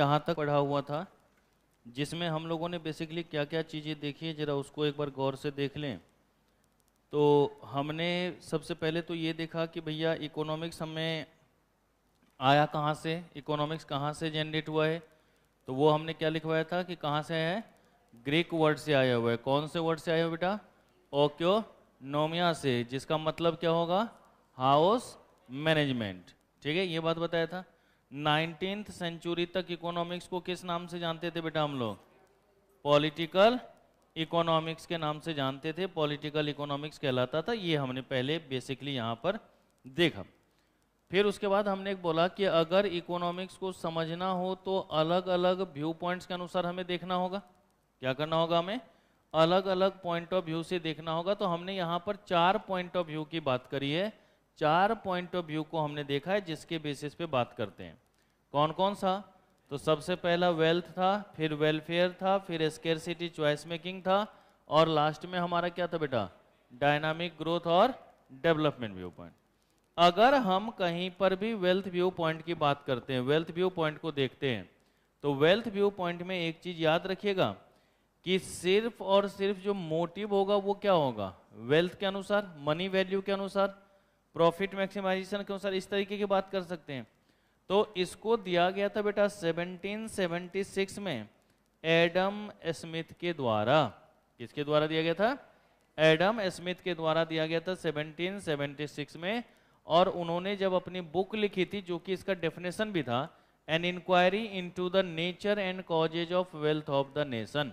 यहाँ तक पढ़ा हुआ था, जिसमें हम लोगों ने बेसिकली क्या क्या चीज़ें देखी है जरा उसको एक बार गौर से देख लें। तो हमने सबसे पहले तो ये देखा कि भैया इकोनॉमिक्स हमें आया कहाँ से, इकोनॉमिक्स कहाँ से जनरेट हुआ है। तो वो हमने क्या लिखवाया था कि कहाँ से आया है, ग्रीक वर्ड से आया हुआ है। कौन से वर्ड से आया हुआ बेटा, ओक्योनोमिया से, जिसका मतलब क्या होगा, हाउस मैनेजमेंट। ठीक है, ये बात बताया था। 19th सेंचुरी तक इकोनॉमिक्स को किस नाम से जानते थे बेटा हम लोग, पॉलिटिकल इकोनॉमिक्स के नाम से जानते थे, पॉलिटिकल इकोनॉमिक्स कहलाता था। ये हमने पहले बेसिकली यहाँ पर देखा। फिर उसके बाद हमने एक बोला कि अगर इकोनॉमिक्स को समझना हो तो अलग अलग व्यू पॉइंट्स के अनुसार हमें देखना होगा। क्या करना होगा, हमें अलग अलग पॉइंट ऑफ व्यू से देखना होगा। तो हमने यहाँ पर 4 पॉइंट ऑफ व्यू की बात करी है, 4 पॉइंट ऑफ व्यू को हमने देखा है जिसके बेसिस पे बात करते हैं। कौन कौन सा, तो सबसे पहला वेल्थ था, फिर वेलफेयर था, फिर स्केर्सिटी चॉइस मेकिंग था, और लास्ट में हमारा क्या था बेटा, डायनामिक ग्रोथ और डेवलपमेंट व्यू पॉइंट। अगर हम कहीं पर भी वेल्थ व्यू पॉइंट की बात करते हैं, वेल्थ व्यू पॉइंट को देखते हैं, तो वेल्थ व्यू पॉइंट में एक चीज याद रखिएगा कि सिर्फ और सिर्फ जो मोटिव होगा वो क्या होगा, वेल्थ के अनुसार, मनी वैल्यू के अनुसार, प्रॉफिट मैक्सिमाइजेशन के अनुसार, इस तरीके की बात कर सकते हैं। तो इसको दिया गया था बेटा 1776 में एडम स्मिथ के द्वारा। किसके द्वारा दिया गया था, एडम स्मिथ के द्वारा दिया गया था 1776 में। और उन्होंने जब अपनी बुक लिखी थी, जो कि इसका डेफिनेशन भी था, an inquiry into the nature and causes of wealth of the nation,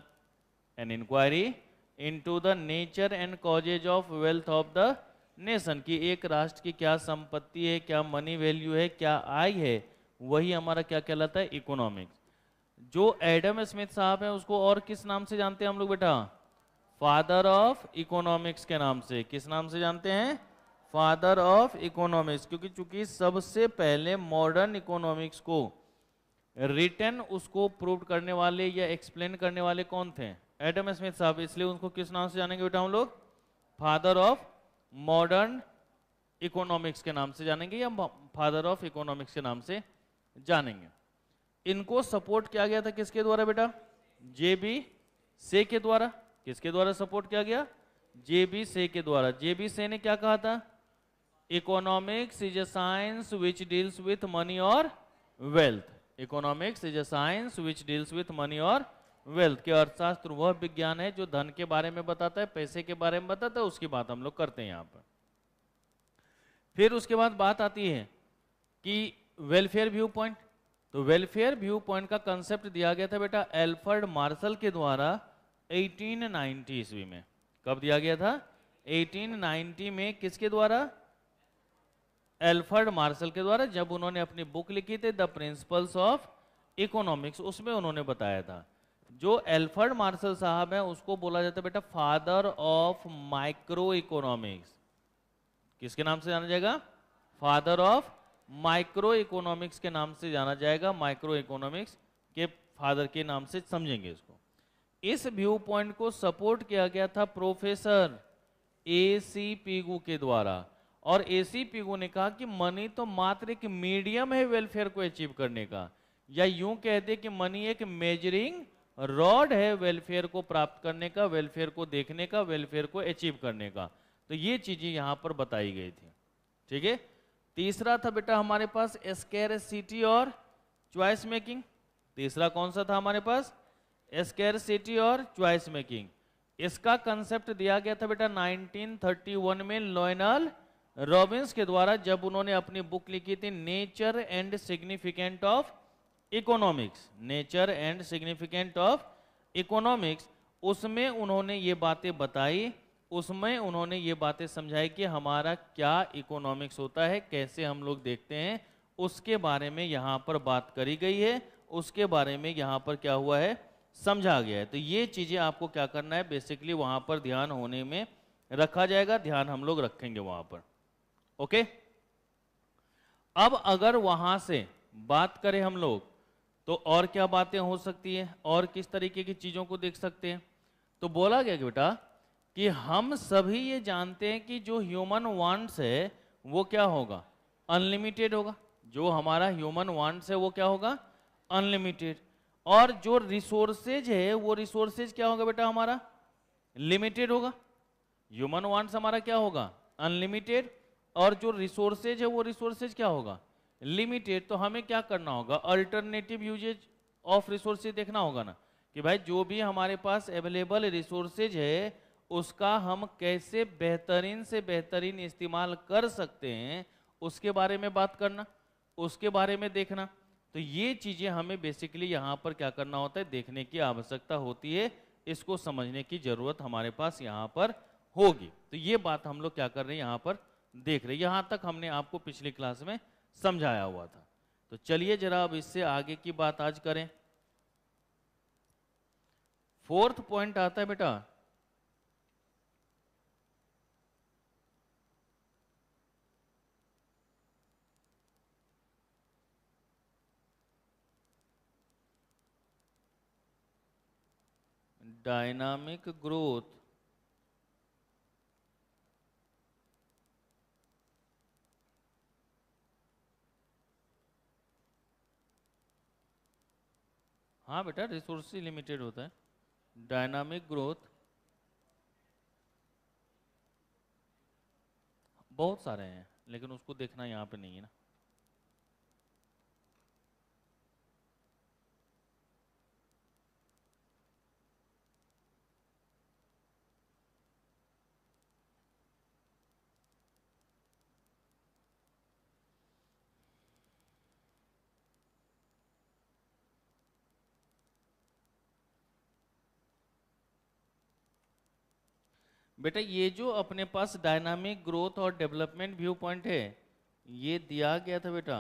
an inquiry into the nature and causes of wealth of the nation, की एक राष्ट्र की क्या संपत्ति है, क्या मनी वैल्यू है, क्या आय है, वही हमारा क्या कहलाता है, इकोनॉमिक्स। जो एडम स्मिथ साहब हैं उसको और किस नाम से जानते हैं हम लोग बेटा, फादर ऑफ इकोनॉमिक्स के नाम से। किस नाम से जानते हैं, फादर ऑफ इकोनॉमिक्स, क्योंकि चूंकि सबसे पहले मॉडर्न इकोनॉमिक्स को रिटन उसको प्रूव करने वाले या एक्सप्लेन करने वाले कौन थे, एडम स्मिथ साहब। इसलिए उनको किस नाम से जानेंगे बेटा हम लोग, फादर ऑफ मॉडर्न इकोनॉमिक्स के नाम से जानेंगे, या फादर ऑफ इकोनॉमिक्स के नाम से जानेंगे। इनको सपोर्ट किया गया था किसके द्वारा बेटा, जेबी से के द्वारा। किसके द्वारा सपोर्ट किया गया, जेबी से के द्वारा। जेबी से ने क्या कहा था, economics is a science which deals with money और wealth. Economics is a science which deals with money और वेल्थ, के अर्थशास्त्र वह विज्ञान है जो धन के बारे में बताता है, पैसे के बारे में बताता है, उसकी बात हम लोग करते हैं यहाँ पर। फिर उसके बाद बात आती है कि वेलफेयर व्यू पॉइंट। तो वेलफेयर व्यू पॉइंट का कंसेप्ट दिया गया था बेटा एल्फ्रेड मार्शल के द्वारा 1890 ईस्वी में। कब दिया गया था, 1890 में। किसके द्वारा, एल्फ्रेड मार्शल के द्वारा, जब उन्होंने अपनी बुक लिखी थी द प्रिंसिपल्स ऑफ इकोनॉमिक्स, उसमें उन्होंने बताया था। जो एल्फ्रेड मार्शल साहब हैं उसको बोला जाता है बेटा फादर ऑफ माइक्रो इकोनॉमिक्स। किसके नाम से जाना जाएगा, फादर ऑफ माइक्रो इकोनॉमिक्स के नाम से जाना जाएगा, माइक्रो इकोनॉमिक्स के फादर के नाम से समझेंगे इसको। इस व्यू पॉइंट को सपोर्ट किया गया था प्रोफेसर एसी पिगू के द्वारा। और एसी पिगू ने कहा कि मनी तो मात्र एक मीडियम है वेलफेयर को अचीव करने का, या यूं कहते कि मनी एक मेजरिंग रॉड है वेलफेयर को प्राप्त करने का, वेलफेयर को देखने का, वेलफेयर को अचीव करने का। तो ये चीजें यहां पर बताई गई थी। ठीक है, तीसरा था बेटा हमारे पास स्कैरसिटी और चॉइस मेकिंग। तीसरा कौन सा था हमारे पास, स्कैरसिटी और चॉइस मेकिंग। इसका कंसेप्ट दिया गया था बेटा 1931 में लॉयनल रॉबिन्स के द्वारा, जब उन्होंने अपनी बुक लिखी थी nature and significant of economics, nature and significant of economics. उसमें उन्होंने ये बातें बताई, उसमें उन्होंने ये बातें समझाई कि हमारा क्या इकोनॉमिक्स होता है, कैसे हम लोग देखते हैं, उसके बारे में यहाँ पर बात करी गई है, उसके बारे में यहाँ पर क्या हुआ है, समझा गया है। तो ये चीजें आपको क्या करना है, बेसिकली वहां पर ध्यान होने में रखा जाएगा, ध्यान हम लोग रखेंगे वहां पर। ओके, अब अगर वहां से बात करें हम लोग तो और क्या बातें हो सकती है, और किस तरीके की चीजों को देख सकते हैं। तो बोला गया कि बेटा कि हम सभी ये जानते हैं कि जो ह्यूमन वांट्स है वो क्या होगा, अनलिमिटेड होगा। जो हमारा ह्यूमन वांट्स है वो क्या होगा, अनलिमिटेड। और जो रिसोर्सेज है वो रिसोर्सेज क्या होगा बेटा हमारा, लिमिटेड होगा। ह्यूमन वांट्स हमारा क्या होगा, अनलिमिटेड, और जो रिसोर्सेज है वो रिसोर्सेज क्या होगा, लिमिटेड। तो हमें क्या करना होगा, अल्टरनेटिव यूजेज ऑफ रिसोर्सेज देखना होगा ना, कि भाई जो भी हमारे पास अवेलेबल रिसोर्सेज है उसका हम कैसे बेहतरीन से बेहतरीन इस्तेमाल कर सकते हैं, उसके बारे में बात करना, उसके बारे में देखना। तो ये चीजें हमें बेसिकली यहाँ पर क्या करना होता है, देखने की आवश्यकता होती है, इसको समझने की जरूरत हमारे पास यहाँ पर होगी। तो ये बात हम लोग क्या कर रहे हैं, यहाँ पर देख रहे हैं। यहाँ तक हमने आपको पिछली क्लास में समझाया हुआ था। तो चलिए जरा अब इससे आगे की बात आज करें। फोर्थ पॉइंट आता है बेटा डायनामिक ग्रोथ हाँ बेटा रिसोर्स लिमिटेड होता है। डायनामिक ग्रोथ बहुत सारे हैं लेकिन उसको देखना यहाँ पे नहीं है ना। बेटा ये जो अपने पास डायनामिक ग्रोथ और डेवलपमेंट व्यू पॉइंट है, ये दिया गया था बेटा,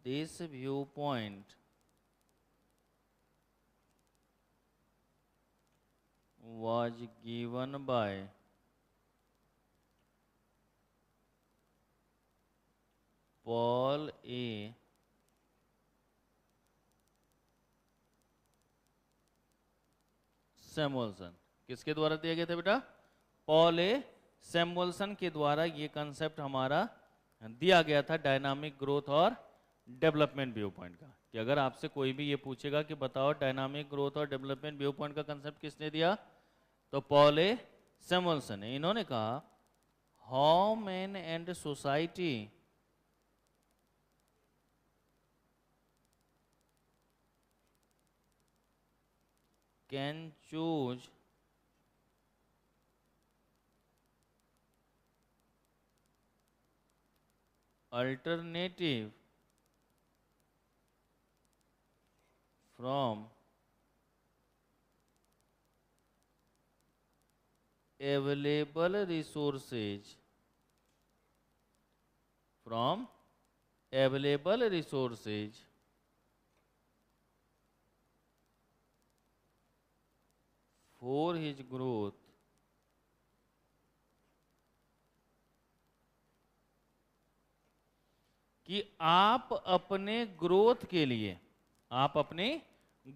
this view point was given by Paul A. Samuelson. किसके द्वारा दिया गया था बेटा, पॉल ए सैमुअल्सन के द्वारा ये कंसेप्ट हमारा दिया गया था डायनामिक ग्रोथ और डेवलपमेंट व्यू पॉइंट का। कि अगर आपसे कोई भी ये पूछेगा कि बताओ डायनामिक ग्रोथ और डेवलपमेंट व्यू पॉइंट का कंसेप्ट किसने दिया, तो पॉल ए सैमुअल्सन ने। इन्होंने कहा how man and society can choose alternative from available resources for his growth कि आप अपने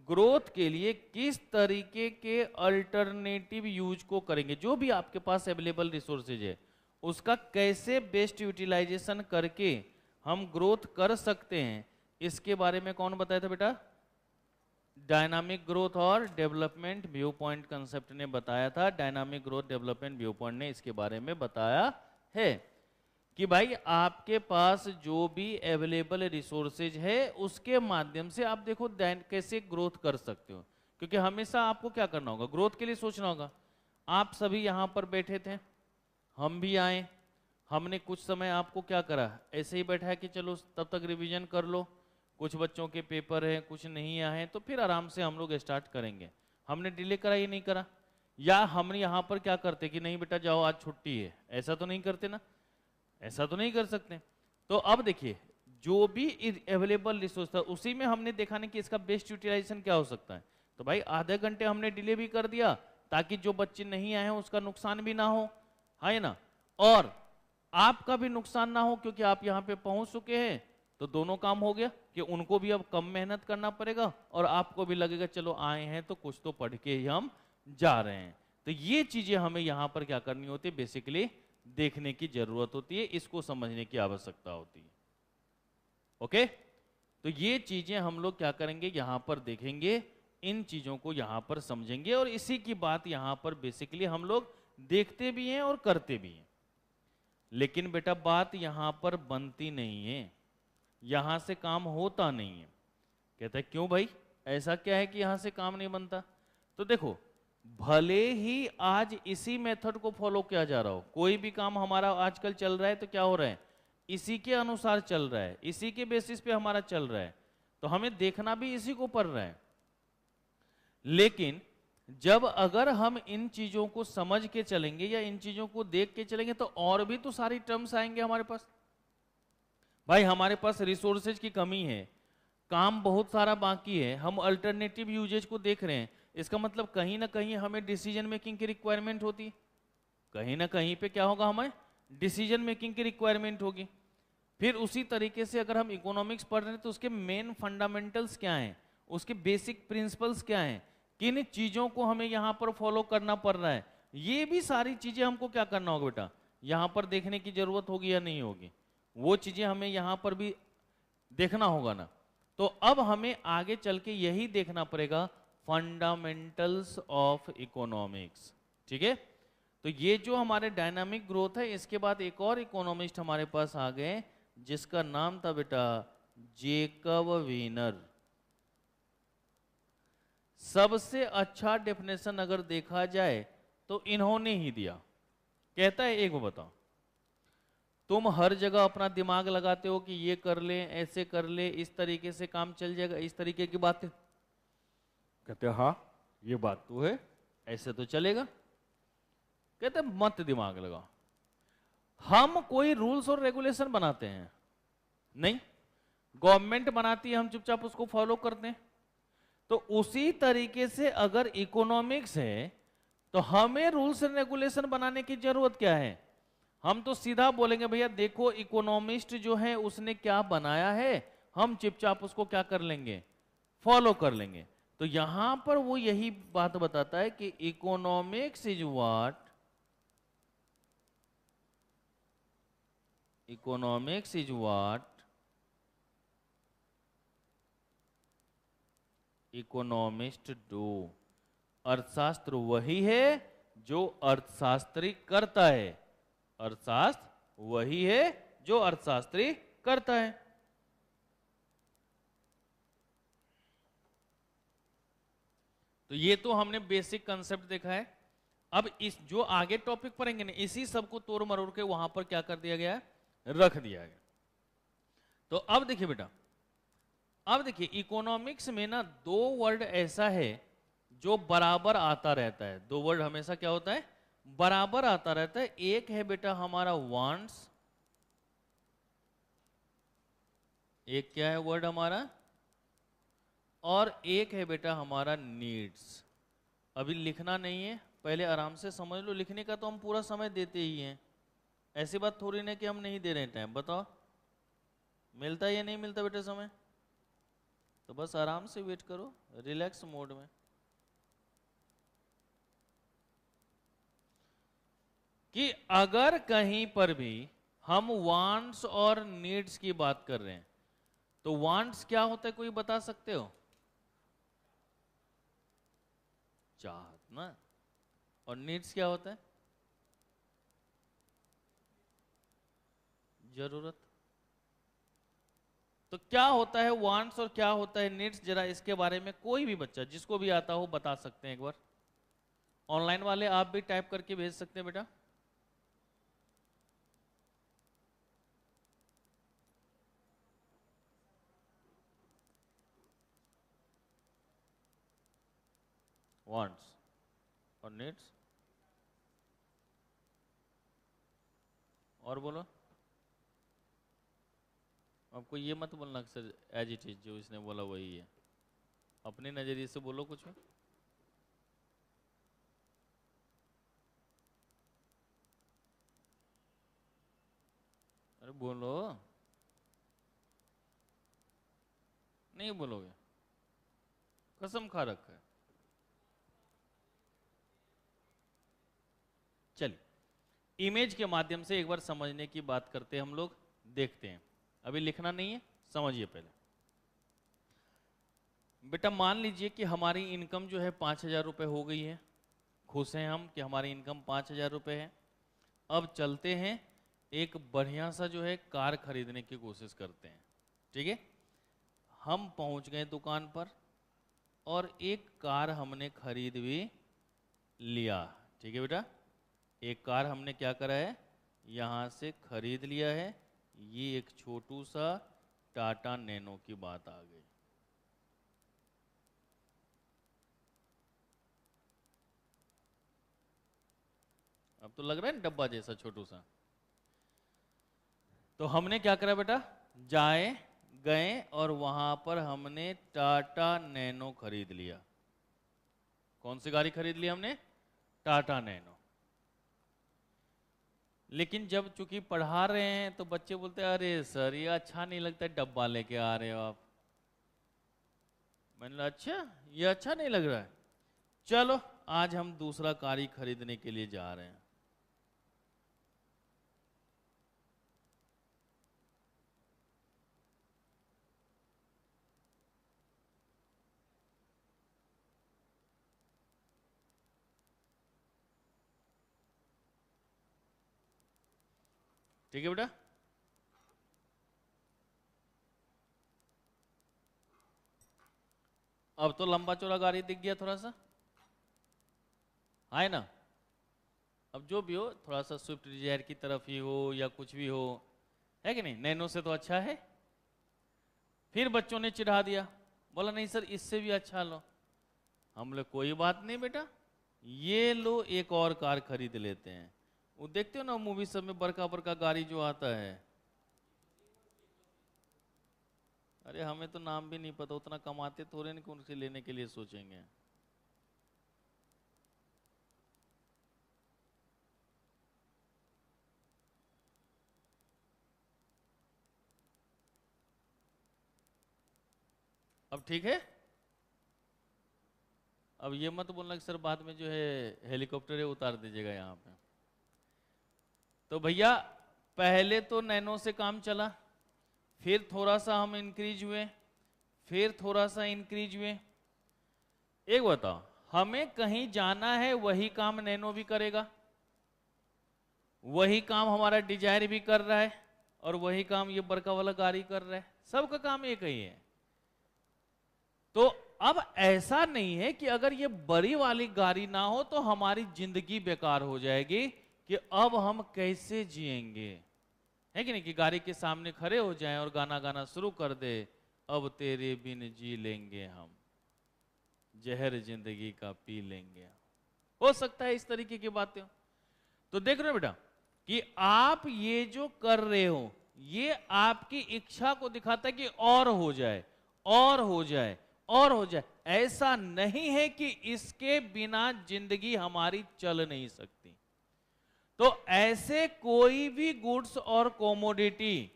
ग्रोथ के लिए किस तरीके के अल्टरनेटिव यूज को करेंगे। जो भी आपके पास अवेलेबल रिसोर्सेज है उसका कैसे बेस्ट यूटिलाइजेशन करके हम ग्रोथ कर सकते हैं, इसके बारे में कौन बताया था बेटा, डायनामिक ग्रोथ और डेवलपमेंट व्यू पॉइंट कंसेप्ट ने बताया था। Dynamic growth development view point ने इसके बारे में बताया है कि भाई आपके पास जो भी अवेलेबल रिसोर्सेज है उसके माध्यम से आप देखो कैसे ग्रोथ कर सकते हो। क्योंकि हमेशा आपको क्या करना होगा, ग्रोथ के लिए सोचना होगा। आप सभी यहाँ पर बैठे थे, हम भी आए, हमने कुछ समय आपको क्या करा, ऐसे ही बैठा है कि चलो तब तक रिवीजन कर लो, कुछ बच्चों के पेपर हैं, कुछ नहीं आए तो फिर आराम से हम लोग स्टार्ट करेंगे। हमने डिले करा ये नहीं करा, या हम यहाँ पर क्या करते कि नहीं बेटा जाओ आज छुट्टी है, ऐसा तो नहीं करते ना, ऐसा तो नहीं कर सकते। तो अब देखिए जो भी अवेलेबल रिसोर्स था उसी में हमने देखा नहीं कि इसका बेस्ट यूटिलाइजेशन क्या हो सकता है। तो भाई आधे घंटे हमने डिले भी कर दिया ताकि जो बच्चे नहीं आए हैं उसका नुकसान भी ना हो, है ना, और आपका भी नुकसान ना हो, क्योंकि आप यहाँ पे पहुंच चुके हैं। तो दोनों काम हो गया कि उनको भी अब कम मेहनत करना पड़ेगा और आपको भी लगेगा चलो आए हैं तो कुछ तो पढ़ के ही हम जा रहे हैं। तो ये चीजें हमें यहाँ पर क्या करनी होती है, बेसिकली देखने की जरूरत होती है, इसको समझने की आवश्यकता होती है। ओके, तो ये चीजें हम लोग क्या करेंगे, यहां पर देखेंगे, इन चीजों को यहां पर समझेंगे, और इसी की बात यहां पर बेसिकली हम लोग देखते भी हैं और करते भी हैं। लेकिन बेटा बात यहां पर बनती नहीं है, यहां से काम होता नहीं है। कहता है क्यों भाई, ऐसा क्या है कि यहां से काम नहीं बनता? तो देखो, भले ही आज इसी मेथड को फॉलो किया जा रहा हो, कोई भी काम हमारा आजकल चल रहा है तो क्या हो रहा है, इसी के अनुसार चल रहा है, इसी के बेसिस पे हमारा चल रहा है, तो हमें देखना भी इसी को पड़ रहा है। लेकिन जब अगर हम इन चीजों को समझ के चलेंगे या इन चीजों को देख के चलेंगे तो और भी तो सारी टर्म्स आएंगे हमारे पास। भाई हमारे पास रिसोर्सेज की कमी है, काम बहुत सारा बाकी है, हम अल्टरनेटिव यूजेज को देख रहे हैं, इसका मतलब कहीं ना कहीं हमें डिसीजन मेकिंग की रिक्वायरमेंट होती है, कहीं ना कहीं पे क्या होगा, हमें डिसीजन मेकिंग की रिक्वायरमेंट होगी। फिर उसी तरीके से अगर हम इकोनॉमिक्स पढ़ रहे हैं तो उसके मेन फंडामेंटल्स क्या हैं, उसके बेसिक प्रिंसिपल्स क्या हैं, किन चीजों को हमें यहां पर फॉलो करना पड़ रहा है, ये भी सारी चीजें हमको क्या करना होगा बेटा, यहां पर देखने की जरूरत होगी या नहीं होगी, वो चीजें हमें यहां पर भी देखना होगा ना। तो अब हमें आगे चल के यही देखना पड़ेगा, फंडामेंटल्स ऑफ इकोनॉमिक्स। ठीक है, तो ये जो हमारे डायनामिक ग्रोथ है, इसके बाद एक और इकोनॉमिस्ट हमारे पास आ गए जिसका नाम था बेटा जेकब वीनर। सबसे अच्छा डेफिनेशन अगर देखा जाए तो इन्होंने ही दिया। कहता है एक बताओ, तुम हर जगह अपना दिमाग लगाते हो कि ये कर ले, ऐसे कर ले, इस तरीके से काम चल जाएगा, इस तरीके की बातें। कहते हैं हाँ ये बात तो है, ऐसे तो चलेगा। कहते मत दिमाग लगाओ, हम कोई रूल्स और रेगुलेशन बनाते हैं नहीं, गवर्नमेंट बनाती है, हम चुपचाप उसको फॉलो करते हैं। तो उसी तरीके से अगर इकोनॉमिक्स है तो हमें रूल्स एंड रेगुलेशन बनाने की जरूरत क्या है, हम तो सीधा बोलेंगे भैया देखो इकोनॉमिस्ट जो है उसने क्या बनाया है, हम चुपचाप उसको क्या कर लेंगे, फॉलो कर लेंगे। तो यहां पर वो यही बात बताता है कि economics is what, economics is what economist do. अर्थशास्त्र वही है जो अर्थशास्त्री करता है, अर्थशास्त्र वही है जो अर्थशास्त्री करता है। तो ये तो हमने बेसिक कंसेप्ट देखा है। अब इस जो आगे टॉपिक पढ़ेंगे ना, इसी सबको तोड़ मरोड़ के वहां पर क्या कर दिया गया है, रख दिया गया। तो अब देखिए बेटा, अब देखिए इकोनॉमिक्स में ना दो वर्ड ऐसा है जो बराबर आता रहता है, दो वर्ड हमेशा क्या होता है, बराबर आता रहता है। एक है बेटा हमारा वांट्स, एक क्या है वर्ड हमारा, और एक है बेटा हमारा नीड्स। अभी लिखना नहीं है, पहले आराम से समझ लो, लिखने का तो हम पूरा समय देते ही हैं, ऐसी बात थोड़ी ना कि हम नहीं दे रहे हैं टाइम। बताओ मिलता है या नहीं मिलता बेटा समय, तो बस आराम से वेट करो रिलैक्स मोड में। कि अगर कहीं पर भी हम वांट्स और नीड्स की बात कर रहे हैं तो वांट्स क्या होता है, कोई बता सकते हो, चाहत ना, और नीड्स क्या होता है, जरूरत। तो क्या होता है वांट्स और क्या होता है नीड्स, जरा इसके बारे में कोई भी बच्चा जिसको भी आता हो बता सकते हैं एक बार। ऑनलाइन वाले आप भी टाइप करके भेज सकते हैं बेटा। वांट्स और नीड्स, और बोलो। आपको ये मत बोलना सर एज इट इज, जो इसने बोला वही है, अपने नजरिए से बोलो कुछ भी। अरे बोलो, नहीं बोलोगे, कसम खा रखा है। चलिए इमेज के माध्यम से एक बार समझने की बात करते हैं हम लोग, देखते हैं। अभी लिखना नहीं है, समझिए पहले। बेटा मान लीजिए कि हमारी इनकम जो है 5,000 रुपये हो गई है, खुश हैं हम कि हमारी इनकम 5,000 रुपये है। अब चलते हैं एक बढ़िया सा जो है कार खरीदने की कोशिश करते हैं। ठीक है, हम पहुंच गए दुकान पर और एक कार हमने खरीद भी लिया। ठीक है बेटा, एक कार हमने क्या करा है, यहाँ से खरीद लिया है। ये एक छोटू सा टाटा नैनो की बात आ गई। अब तो लग रहा है ना डब्बा जैसा छोटू सा। तो हमने क्या करा बेटा, गए और वहां पर हमने टाटा नैनो खरीद लिया। कौन सी गाड़ी खरीद ली हमने, टाटा नैनो। लेकिन जब चूंकि पढ़ा रहे हैं तो बच्चे बोलते हैं अरे सर ये अच्छा नहीं लगता है, डब्बा लेके आ रहे हो आप। मैंने कहा अच्छा ये अच्छा नहीं लग रहा है, चलो आज हम दूसरा कार ही खरीदने के लिए जा रहे हैं। ठीक है बेटा, अब तो लंबा चौड़ा गाड़ी दिख गया थोड़ा सा, है ना। अब जो भी हो, थोड़ा सा स्विफ्ट डिजायर की तरफ ही हो या कुछ भी हो, है कि नहीं, नैनो से तो अच्छा है। फिर बच्चों ने चिढ़ा दिया, बोला नहीं सर इससे भी अच्छा लो। हम लोग कोई बात नहीं बेटा, ये लो एक और कार खरीद लेते हैं। वो देखते हो ना मूवी सब में बड़का बड़का गाड़ी जो आता है, अरे हमें तो नाम भी नहीं पता, उतना कमाते थोड़े नहीं कि उनसे लेने के लिए सोचेंगे। अब ठीक है, अब ये मत बोलना कि सर बाद में जो है हेलीकॉप्टर है उतार दीजिएगा यहाँ पे। तो भैया पहले तो नैनो से काम चला, फिर थोड़ा सा हम इंक्रीज हुए, फिर थोड़ा सा इंक्रीज हुए। एक बताओ, हमें कहीं जाना है वही काम नैनो भी करेगा, वही काम हमारा डिजायर भी कर रहा है, और वही काम ये बड़का वाला गाड़ी कर रहा है, सबका काम एक ही है। तो अब ऐसा नहीं है कि अगर ये बड़ी वाली गाड़ी ना हो तो हमारी जिंदगी बेकार हो जाएगी, कि अब हम कैसे जिएंगे, है कि नहीं, कि गाड़ी के सामने खड़े हो जाएं और गाना गाना शुरू कर दे, अब तेरे बिन जी लेंगे हम, जहर जिंदगी का पी लेंगे। हो सकता है इस तरीके की बातें हो। तो देख रहे हो बेटा कि आप ये जो कर रहे हो ये आपकी इच्छा को दिखाता है कि और हो जाए और हो जाए और हो जाए। ऐसा नहीं है कि इसके बिना जिंदगी हमारी चल नहीं सकती। तो ऐसे कोई भी गुड्स और कॉमोडिटी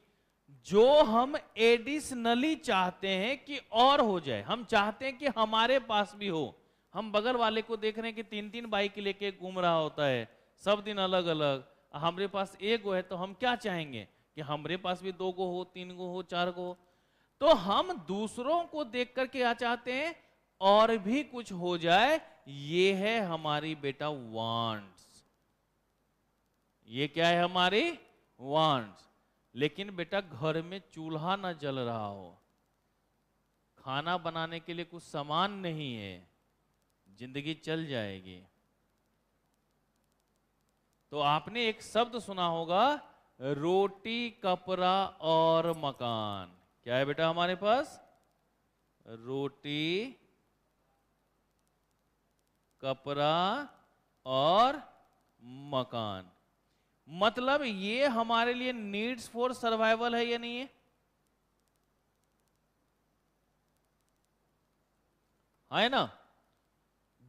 जो हम एडिशनली चाहते हैं कि और हो जाए, हम चाहते हैं कि हमारे पास भी हो। हम बगल वाले को देख रहे हैं कि 3-3 बाइक लेके घूम रहा होता है, सब दिन अलग अलग, हमारे पास एक गो है, तो हम क्या चाहेंगे कि हमारे पास भी 2 गो हो, 3 गो हो, 4 गो हो। तो हम दूसरों को देख करके क्या चाहते हैं, और भी कुछ हो जाए। ये है हमारी बेटा वांट्स, ये क्या है हमारी वांट्स। लेकिन बेटा घर में चूल्हा ना जल रहा हो, खाना बनाने के लिए कुछ सामान नहीं है, जिंदगी चल जाएगी। तो आपने एक शब्द सुना होगा, रोटी कपड़ा और मकान। क्या है बेटा हमारे पास, रोटी कपड़ा और मकान। मतलब ये हमारे लिए नीड्स फॉर सर्वाइवल है या नहीं है ना।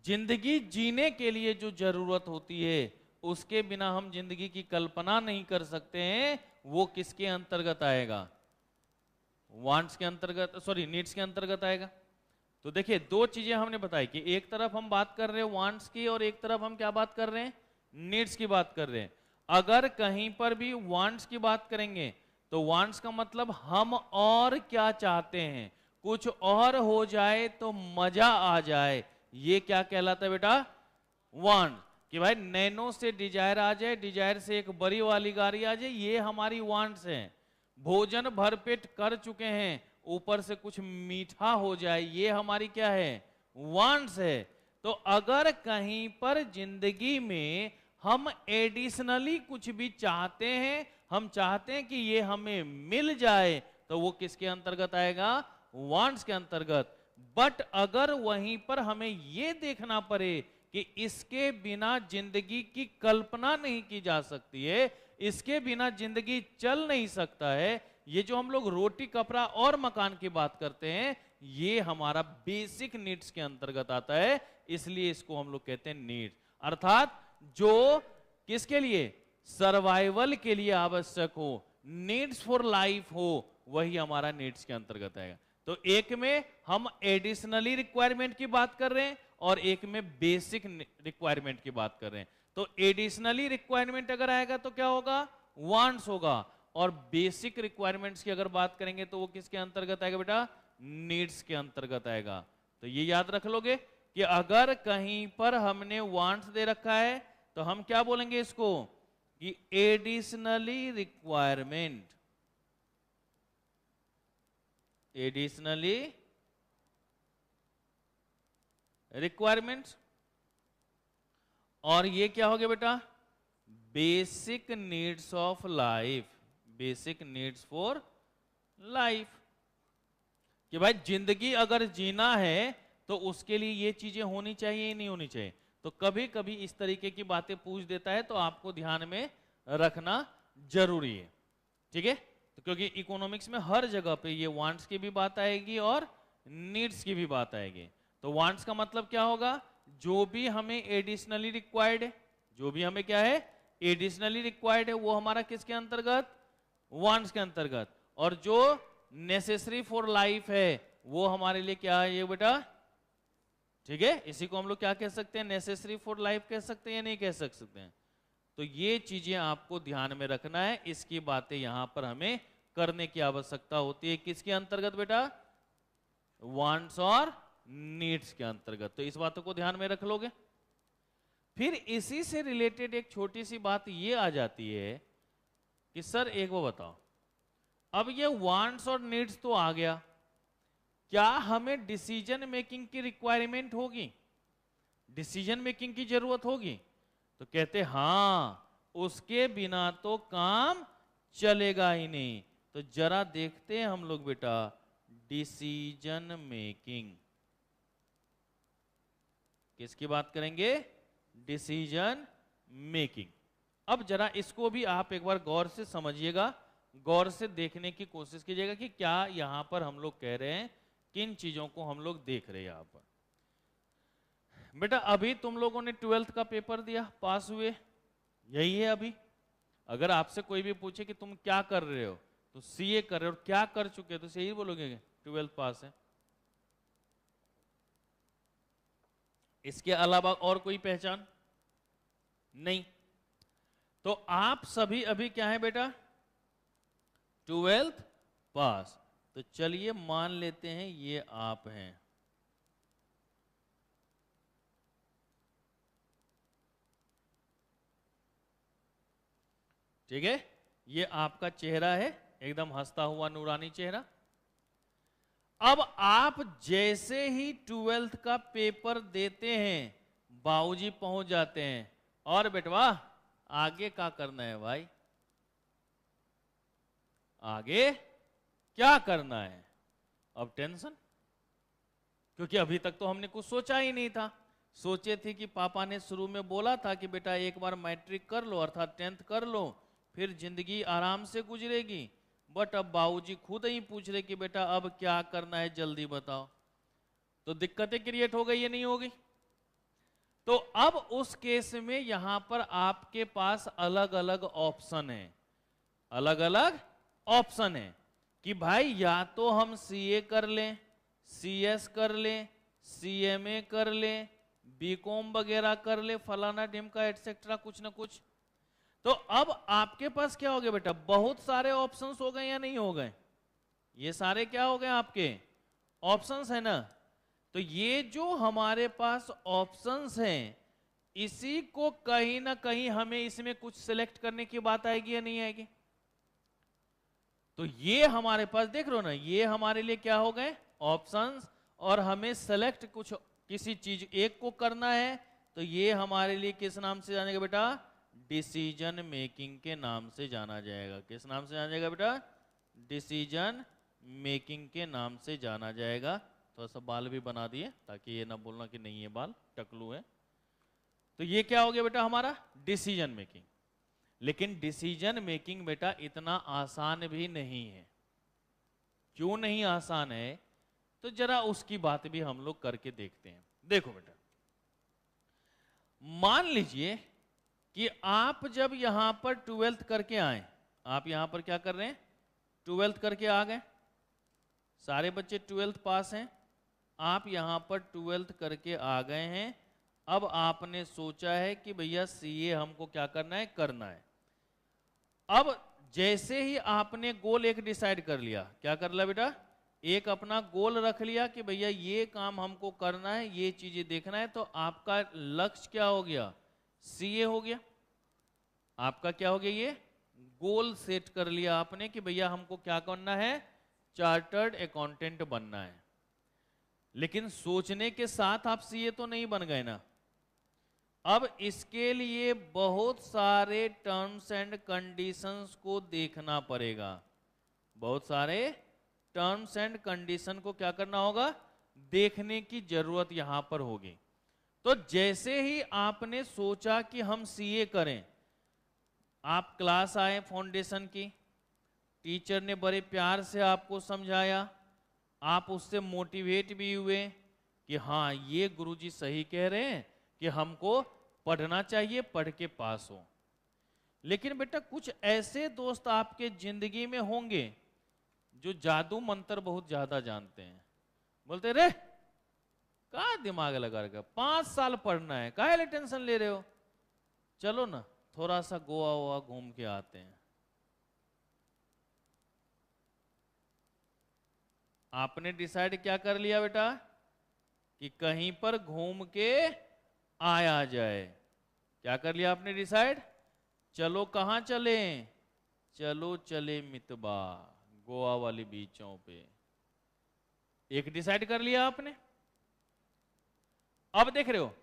जिंदगी जीने के लिए जो जरूरत होती है उसके बिना हम जिंदगी की कल्पना नहीं कर सकते हैं। वो किसके अंतर्गत आएगा, वांट्स के अंतर्गत, सॉरी नीड्स के अंतर्गत आएगा। तो देखिए 2 चीजें हमने बताई कि एक तरफ हम बात कर रहे हैं वांट्स की, और एक तरफ हम क्या बात कर रहे हैं, नीड्स की बात कर रहे हैं। अगर कहीं पर भी वांट्स की बात करेंगे तो वांट्स का मतलब हम और क्या चाहते हैं, कुछ और हो जाए तो मजा आ जाए, ये क्या कहलाता है बेटा? वांट। कि भाई नैनो से डिजायर आ जाए, डिजायर से एक बड़ी वाली गाड़ी आ जाए, ये हमारी वांट्स हैं। भोजन भरपेट कर चुके हैं, ऊपर से कुछ मीठा हो जाए, ये हमारी क्या है? वांट्स है। तो अगर कहीं पर जिंदगी में हम एडिशनली कुछ भी चाहते हैं, हम चाहते हैं कि ये हमें मिल जाए, तो वो किसके अंतर्गत आएगा? वांट्स के अंतर्गत। बट अगर वहीं पर हमें ये देखना पड़े कि इसके बिना जिंदगी की कल्पना नहीं की जा सकती है, इसके बिना जिंदगी चल नहीं सकता है, ये जो हम लोग रोटी कपड़ा और मकान की बात करते हैं, ये हमारा बेसिक नीड्स के अंतर्गत आता है, इसलिए इसको हम लोग कहते हैं नीड्स। अर्थात जो किसके लिए? सर्वाइवल के लिए आवश्यक हो, नीड्स फॉर लाइफ हो, वही हमारा नीड्स के अंतर्गत आएगा। तो एक में हम एडिशनली रिक्वायरमेंट की बात कर रहे हैं और एक में बेसिक रिक्वायरमेंट की बात कर रहे हैं। तो एडिशनली रिक्वायरमेंट अगर आएगा तो क्या होगा? वांट्स होगा। और बेसिक रिक्वायरमेंट्स की अगर बात करेंगे तो वो किसके अंतर्गत आएगा बेटा? नीड्स के अंतर्गत आएगा। तो ये याद रख लोगे कि अगर कहीं पर हमने वांट्स दे रखा है तो हम क्या बोलेंगे इसको? कि एडिशनली रिक्वायरमेंट, एडिशनली रिक्वायरमेंट्स। और ये क्या हो गया बेटा? Basic needs of life, basic needs for life. कि भाई जिंदगी अगर जीना है तो उसके लिए ये चीजें होनी चाहिए या नहीं होनी चाहिए? तो कभी कभी इस तरीके की बातें पूछ देता है, तो आपको ध्यान में रखना जरूरी है। ठीक है? तो क्योंकि इकोनॉमिक्स में हर जगह पे ये वांट्स की भी बात आएगी और नीड्स की भी बात आएगी। तो वांट्स का मतलब क्या होगा? जो भी हमें एडिशनली रिक्वायर्ड है, जो भी हमें क्या है? एडिशनली रिक्वायर्ड है, वो हमारा किसके अंतर्गत? वांट्स के अंतर्गत। और जो नेसेसरी फॉर लाइफ है वो हमारे लिए क्या है ये बेटा? ठीक है, इसी को हम लोग क्या कह सकते हैं? नेसेसरी फॉर लाइफ कह सकते हैं या नहीं कह सकते हैं? तो ये चीजें आपको ध्यान में रखना है, इसकी बातें यहां पर हमें करने की आवश्यकता होती है। किसके अंतर्गत बेटा? वांट्स और नीड्स के अंतर्गत। तो इस बातों को ध्यान में रख लोगे। फिर इसी से रिलेटेड एक छोटी सी बात ये आ जाती है कि सर एक वो बताओ, अब ये वांट्स और नीड्स तो आ गया, क्या हमें डिसीजन मेकिंग की रिक्वायरमेंट होगी? डिसीजन मेकिंग की जरूरत होगी? तो कहते हां, उसके बिना तो काम चलेगा ही नहीं। तो जरा देखते हैं हम लोग बेटा डिसीजन मेकिंग। किसकी बात करेंगे? Decision making. अब जरा इसको भी आप एक बार गौर से समझिएगा, गौर से देखने की कोशिश कीजिएगा कि क्या यहां पर हम लोग कह रहे हैं, किन चीजों को हम लोग देख रहे हैं यहां पर। बेटा अभी तुम लोगों ने 12th का पेपर दिया, पास हुए, यही है अभी। अगर आपसे कोई भी पूछे कि तुम क्या कर रहे हो, तो सीए कर रहे हो, और क्या कर चुके हो, तो यही बोलोगे 12th पास है। इसके अलावा और कोई पहचान नहीं। तो आप सभी अभी क्या है बेटा? 12th पास। तो चलिए मान लेते हैं ये आप हैं। ठीक है, ये आपका चेहरा है, एकदम हंसता हुआ नूरानी चेहरा। अब आप जैसे ही 12th का पेपर देते हैं, बाबूजी पहुंच जाते हैं, और बेटवा आगे क्या करना है भाई? आगे क्या करना है? अब टेंशन, क्योंकि अभी तक तो हमने कुछ सोचा ही नहीं था। सोचे थे कि पापा ने शुरू में बोला था कि बेटा एक बार मैट्रिक कर लो, अर्थात 10th कर लो, फिर जिंदगी आराम से गुजरेगी। बट अब बाबूजी खुद ही पूछ रहे कि बेटा अब क्या करना है, जल्दी बताओ। तो दिक्कतें क्रिएट हो गई या नहीं होगी? तो अब उस केस में यहां पर आपके पास अलग अलग ऑप्शन है, अलग अलग ऑप्शन है कि भाई या तो हम सीए कर लें, सीएस कर लें, सीएमए कर लें, बीकॉम वगैरह कर ले, फलाना ढिमका एटसेट्रा कुछ ना कुछ। तो अब आपके पास क्या हो गया बेटा? बहुत सारे ऑप्शंस हो गए या नहीं हो गए? ये सारे क्या हो गए आपके? ऑप्शंस है ना, तो ये जो हमारे पास ऑप्शंस हैं, इसी को कहीं ना कहीं हमें इसमें कुछ सिलेक्ट करने की बात आएगी या नहीं आएगी? तो ये हमारे पास देख रहे हो ना, ये हमारे लिए क्या हो गए? ऑप्शंस। और हमें सेलेक्ट कुछ किसी चीज एक को करना है, तो ये हमारे लिए किस नाम से जानेगा बेटा? डिसीजन मेकिंग के नाम से जाना जाएगा। किस नाम से जाना जाएगा बेटा? डिसीजन मेकिंग के नाम से जाना जाएगा। थोड़ा सा बाल भी बना दिए ताकि ये ना बोलना कि नहीं ये बाल टकलू है। तो ये क्या हो गया बेटा? हमारा डिसीजन मेकिंग। लेकिन डिसीजन मेकिंग बेटा इतना आसान भी नहीं है। क्यों नहीं आसान है? तो जरा उसकी बात भी हम लोग करके देखते हैं। देखो बेटा, मान लीजिए कि आप जब यहां पर 12th करके आए, आप यहां पर क्या कर रहे हैं? 12th करके आ गए, सारे बच्चे 12th पास हैं, आप यहां पर 12th करके आ गए हैं। अब आपने सोचा है कि भैया सीए हमको क्या करना है? करना है। अब जैसे ही आपने गोल एक डिसाइड कर लिया, क्या कर लिया बेटा? एक अपना गोल रख लिया कि भैया ये काम हमको करना है, ये चीजें देखना है, तो आपका लक्ष्य क्या हो गया? सीए हो गया। आपका क्या हो गया? ये गोल सेट कर लिया आपने कि भैया हमको क्या करना है? चार्टर्ड अकाउंटेंट बनना है। लेकिन सोचने के साथ आप सीए तो नहीं बन गए ना। अब इसके लिए बहुत सारे टर्म्स एंड कंडीशंस को देखना पड़ेगा। बहुत सारे टर्म्स एंड कंडीशन को क्या करना होगा? देखने की जरूरत यहां पर होगी। तो जैसे ही आपने सोचा कि हम सीए करें, आप क्लास आए फाउंडेशन की, टीचर ने बड़े प्यार से आपको समझाया, आप उससे मोटिवेट भी हुए कि हाँ ये गुरुजी सही कह रहे हैं कि हमको पढ़ना चाहिए, पढ़ के पास हो। लेकिन बेटा कुछ ऐसे दोस्त आपके जिंदगी में होंगे जो जादू मंत्र बहुत ज्यादा जानते हैं। बोलते रे कहाँ दिमाग लगा रखा, 5 साल पढ़ना है, काहे टेंशन ले रहे हो, चलो ना थोड़ा सा गोवा वोवा घूम के आते हैं। आपने डिसाइड क्या कर लिया बेटा? कि कहीं पर घूम के आया जाए। क्या कर लिया आपने डिसाइड? चलो कहां चले? चलो चले मितबा, गोवा वाली बीचों पे। एक डिसाइड कर लिया आपने। अब देख रहे हो,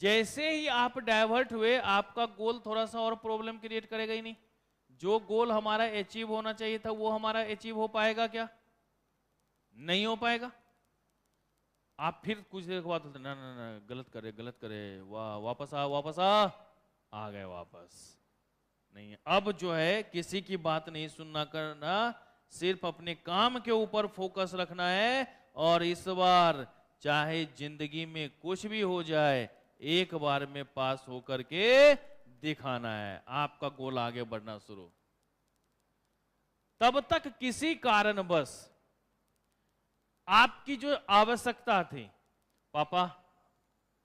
जैसे ही आप डाइवर्ट हुए, आपका गोल थोड़ा सा और प्रॉब्लम क्रिएट करेगा ही नहीं। जो गोल हमारा अचीव होना चाहिए था वो हमारा अचीव हो पाएगा क्या? नहीं हो पाएगा। आप फिर कुछ देर के बाद बोलते ना ना ना गलत करे गलत करे, वाह वापस आ वापस आ गए वापस। नहीं, अब जो है किसी की बात नहीं सुनना करना, सिर्फ अपने काम के ऊपर फोकस रखना है। और इस बार चाहे जिंदगी में कुछ भी हो जाए, एक बार में पास होकर के दिखाना है। आपका गोल आगे बढ़ना शुरू। तब तक किसी कारणवश आपकी जो आवश्यकता थी, पापा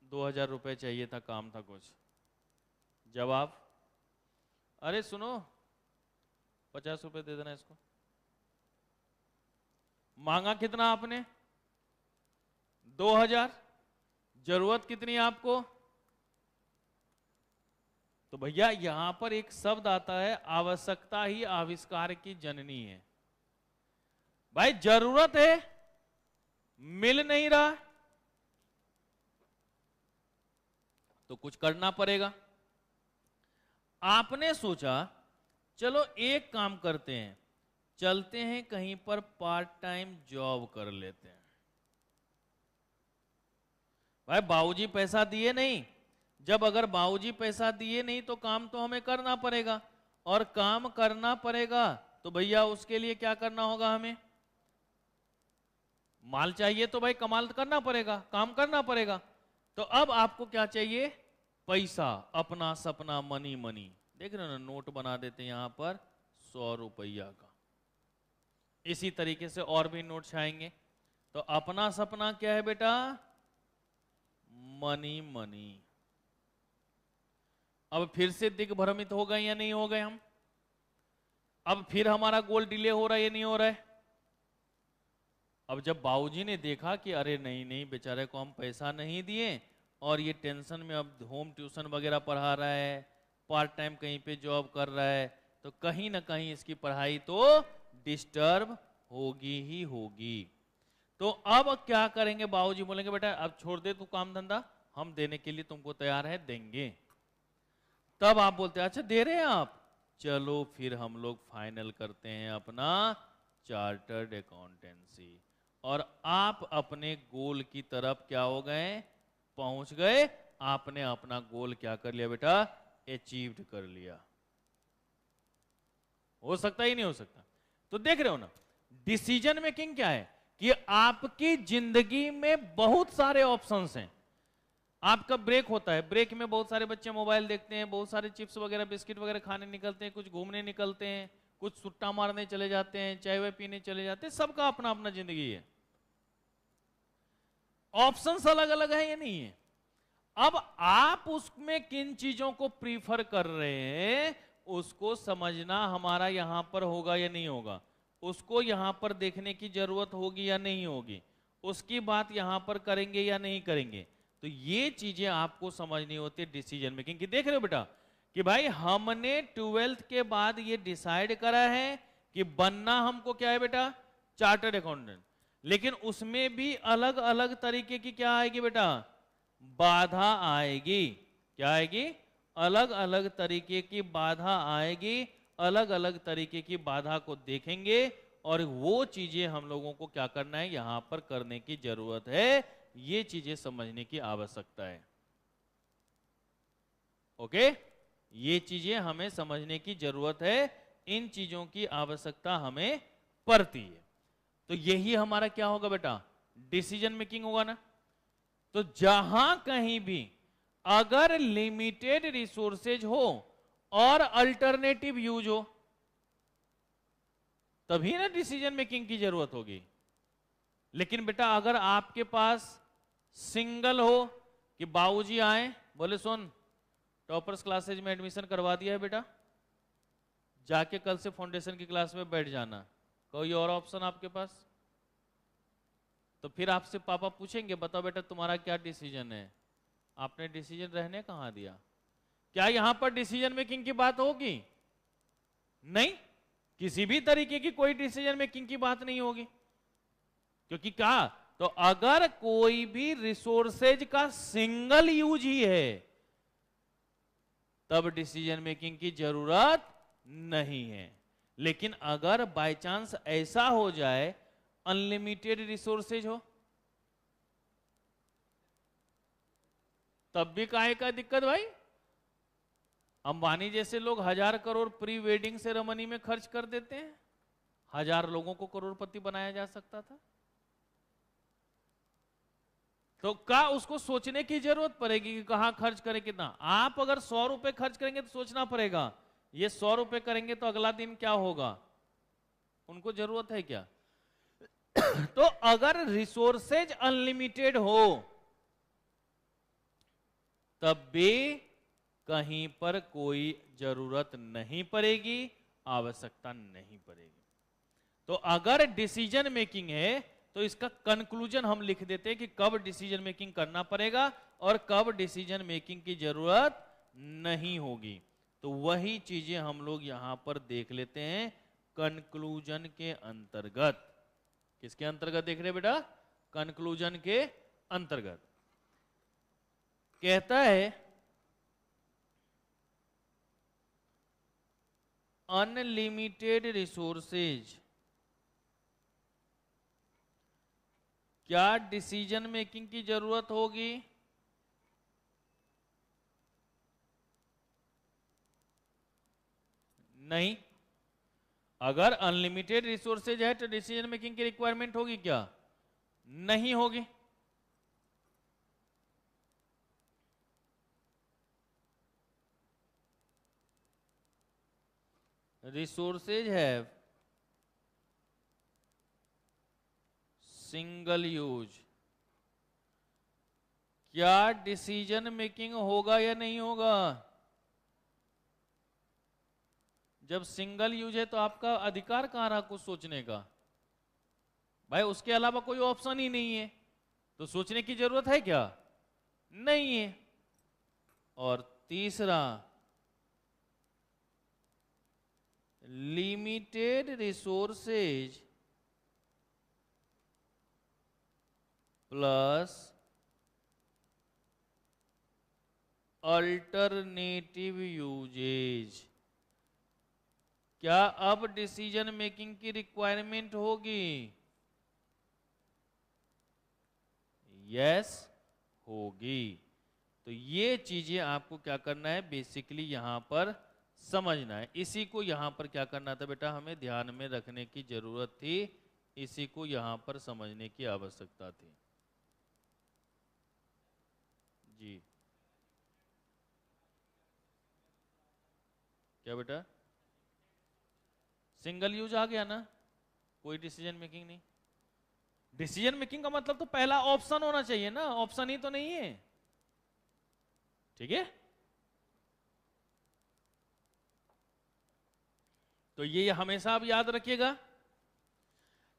2000 रुपए चाहिए था, काम था कुछ, जवाब अरे सुनो 50 रुपए दे देना इसको। मांगा कितना आपने? 2000। जरूरत कितनी है आपको? तो भैया यहां पर एक शब्द आता है, आवश्यकता ही आविष्कार की जननी है। भाई जरूरत है, मिल नहीं रहा, तो कुछ करना पड़ेगा। आपने सोचा चलो एक काम करते हैं, चलते हैं कहीं पर पार्ट टाइम जॉब कर लेते हैं। भाई बाबूजी पैसा दिए नहीं, जब अगर बाबूजी पैसा दिए नहीं तो काम तो हमें करना पड़ेगा, और काम करना पड़ेगा तो भैया उसके लिए क्या करना होगा? हमें माल चाहिए, तो भाई कमाल करना पड़ेगा, काम करना पड़ेगा। तो अब आपको क्या चाहिए? पैसा, अपना सपना, मनी मनी। देख रहे हो ना, नोट बना देते हैं यहां पर 100 रुपया का। इसी तरीके से और भी नोट छाएंगे। तो अपना सपना क्या है बेटा? Money money. अब फिर से दिग्भ्रमित हो गए या नहीं हो गए हम? अब फिर हमारा गोल डिले हो रहा है या नहीं हो रहा है? अब जब बाबूजी ने देखा कि अरे नहीं नहीं, बेचारे को हम पैसा नहीं दिए और ये टेंशन में अब होम ट्यूशन वगैरह पढ़ा रहा है, पार्ट टाइम कहीं पे जॉब कर रहा है, तो कहीं ना कहीं इसकी पढ़ाई तो डिस्टर्ब होगी ही होगी। तो अब क्या करेंगे, बाबूजी बोलेंगे बेटा अब छोड़ दे तू काम धंधा, हम देने के लिए तुमको तैयार है, देंगे। तब आप बोलते हैं अच्छा दे रहे हैं आप, चलो फिर हम लोग फाइनल करते हैं अपना चार्टर्ड अकाउंटेंसी, और आप अपने गोल की तरफ क्या हो गए, पहुंच गए। आपने अपना गोल क्या कर लिया बेटा, अचीव्ड कर लिया। हो सकता ही नहीं हो सकता। तो देख रहे हो ना, डिसीजन मेकिंग क्या है कि आपकी जिंदगी में बहुत सारे ऑप्शंस हैं। आपका ब्रेक होता है, ब्रेक में बहुत सारे बच्चे मोबाइल देखते हैं, बहुत सारे चिप्स वगैरह बिस्किट वगैरह खाने निकलते हैं, कुछ घूमने निकलते हैं, कुछ सुट्टा मारने चले जाते हैं, चाय वाय पीने चले जाते हैं, सबका अपना अपना जिंदगी है। ऑप्शंस अलग अलग है या नहीं है। अब आप उसमें किन चीजों को प्रीफर कर रहे हैं उसको समझना हमारा यहां पर होगा या नहीं होगा, उसको यहां पर देखने की जरूरत होगी या नहीं होगी, उसकी बात यहां पर करेंगे या नहीं करेंगे। तो ये चीजें आपको समझनी होती है डिसीजन मेकिंग की। देख रहे हो बेटा कि भाई हमने 12th के बाद ये डिसाइड करा है कि बनना हमको क्या है बेटा, चार्टर्ड अकाउंटेंट, लेकिन उसमें भी अलग अलग तरीके की क्या आएगी बेटा, बाधा आएगी। क्या आएगी, अलग अलग तरीके की बाधा आएगी। अलग अलग तरीके की बाधा को देखेंगे और वो चीजें हम लोगों को क्या करना है, यहां पर करने की जरूरत है। ये चीजें समझने की आवश्यकता है। ओके, ये चीजें हमें समझने की जरूरत है, इन चीजों की आवश्यकता हमें पड़ती है। तो यही हमारा क्या होगा बेटा, डिसीजन मेकिंग होगा ना। तो जहां कहीं भी अगर लिमिटेड रिसोर्सेज हो और अल्टरनेटिव यूज हो, तभी ना डिसीजन मेकिंग की जरूरत होगी। लेकिन बेटा अगर आपके पास सिंगल हो कि बाबूजी आए बोले सुन टॉपर्स क्लासेज में एडमिशन करवा दिया है बेटा, जाके कल से फाउंडेशन की क्लास में बैठ जाना, कोई और ऑप्शन आपके पास, तो फिर आपसे पापा पूछेंगे बताओ बेटा तुम्हारा क्या डिसीजन है, आपने डिसीजन रहने कहां दिया। क्या यहां पर डिसीजन मेकिंग की बात होगी, नहीं, किसी भी तरीके की कोई डिसीजन मेकिंग की बात नहीं होगी। क्योंकि क्या, तो अगर कोई भी रिसोर्सेज का सिंगल यूज ही है तब डिसीजन मेकिंग की जरूरत नहीं है। लेकिन अगर बाय चांस ऐसा हो जाए अनलिमिटेड रिसोर्सेज हो, तब भी काहे का दिक्कत भाई। अंबानी जैसे लोग 1000 करोड़ प्री वेडिंग सेरेमनी में खर्च कर देते हैं, 1000 लोगों को करोड़पति बनाया जा सकता था। तो क्या उसको सोचने की जरूरत पड़ेगी कि कहां खर्च करें कितना। आप अगर 100 रुपए खर्च करेंगे तो सोचना पड़ेगा ये 100 रुपए करेंगे तो अगला दिन क्या होगा, उनको जरूरत है क्या। तो अगर रिसोर्सेज अनलिमिटेड हो तब भी कहीं पर कोई जरूरत नहीं पड़ेगी, आवश्यकता नहीं पड़ेगी। तो अगर डिसीजन मेकिंग है तो इसका कंक्लूजन हम लिख देते हैं कि कब डिसीजन मेकिंग करना पड़ेगा और कब डिसीजन मेकिंग की जरूरत नहीं होगी। तो वही चीजें हम लोग यहां पर देख लेते हैं कंक्लूजन के अंतर्गत। किसके अंतर्गत देख रहे बेटा, कंक्लूजन के अंतर्गत। कहता है अनलिमिटेड रिसोर्सेज क्या डिसीजन मेकिंग की जरूरत होगी, नहीं। अगर अनलिमिटेड रिसोर्सेज है तो डिसीजन मेकिंग की रिक्वायरमेंट होगी क्या, नहीं होगी। रिसोर्सेज है सिंगल यूज, क्या डिसीजन मेकिंग होगा या नहीं होगा। जब सिंगल यूज है तो आपका अधिकार कहां रहा कुछ सोचने का, भाई उसके अलावा कोई ऑप्शन ही नहीं है, तो सोचने की जरूरत है क्या? नहीं है। और तीसरा, limited resources plus alternative uses. क्या अब डिसीजन मेकिंग की रिक्वायरमेंट होगी? यस, होगी। तो ये चीजें आपको क्या करना है, बेसिकली यहां पर समझना है। इसी को यहां पर क्या करना था बेटा, हमें ध्यान में रखने की जरूरत थी, इसी को यहां पर समझने की आवश्यकता थी। जी क्या बेटा? सिंगल यूज आ गया ना, कोई डिसीजन मेकिंग नहीं। डिसीजन मेकिंग का मतलब तो पहला ऑप्शन होना चाहिए ना, ऑप्शन ही तो नहीं है। ठीक है, तो ये हमेशा आप याद रखिएगा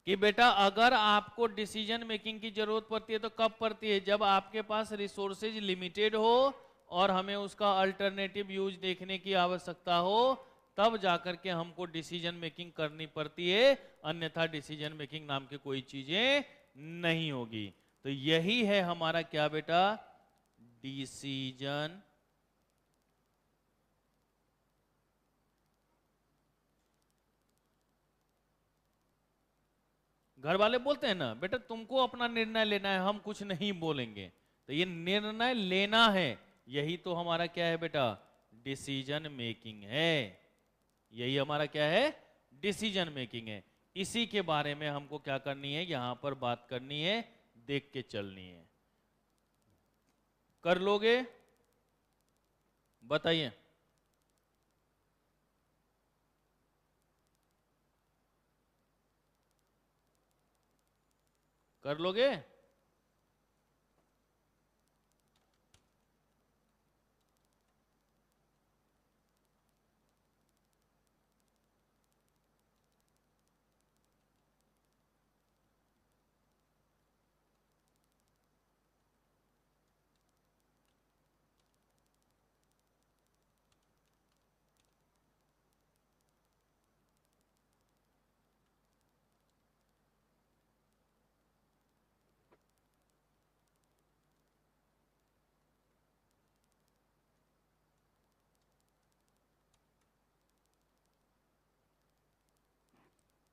कि बेटा अगर आपको डिसीजन मेकिंग की जरूरत पड़ती है तो कब पड़ती है, जब आपके पास रिसोर्सेज लिमिटेड हो और हमें उसका अल्टरनेटिव यूज देखने की आवश्यकता हो, तब जाकर के हमको डिसीजन मेकिंग करनी पड़ती है, अन्यथा डिसीजन मेकिंग नाम की कोई चीजें नहीं होगी। तो यही है हमारा क्या बेटा, डिसीजन घर वाले बोलते हैं ना बेटा तुमको अपना निर्णय लेना है, हम कुछ नहीं बोलेंगे, तो ये निर्णय लेना है, यही तो हमारा क्या है बेटा, डिसीजन मेकिंग है। यही हमारा क्या है, डिसीजन मेकिंग है। इसी के बारे में हमको क्या करनी है, यहां पर बात करनी है, देख के चलनी है। कर लोगे? बताइए। कर लोगे?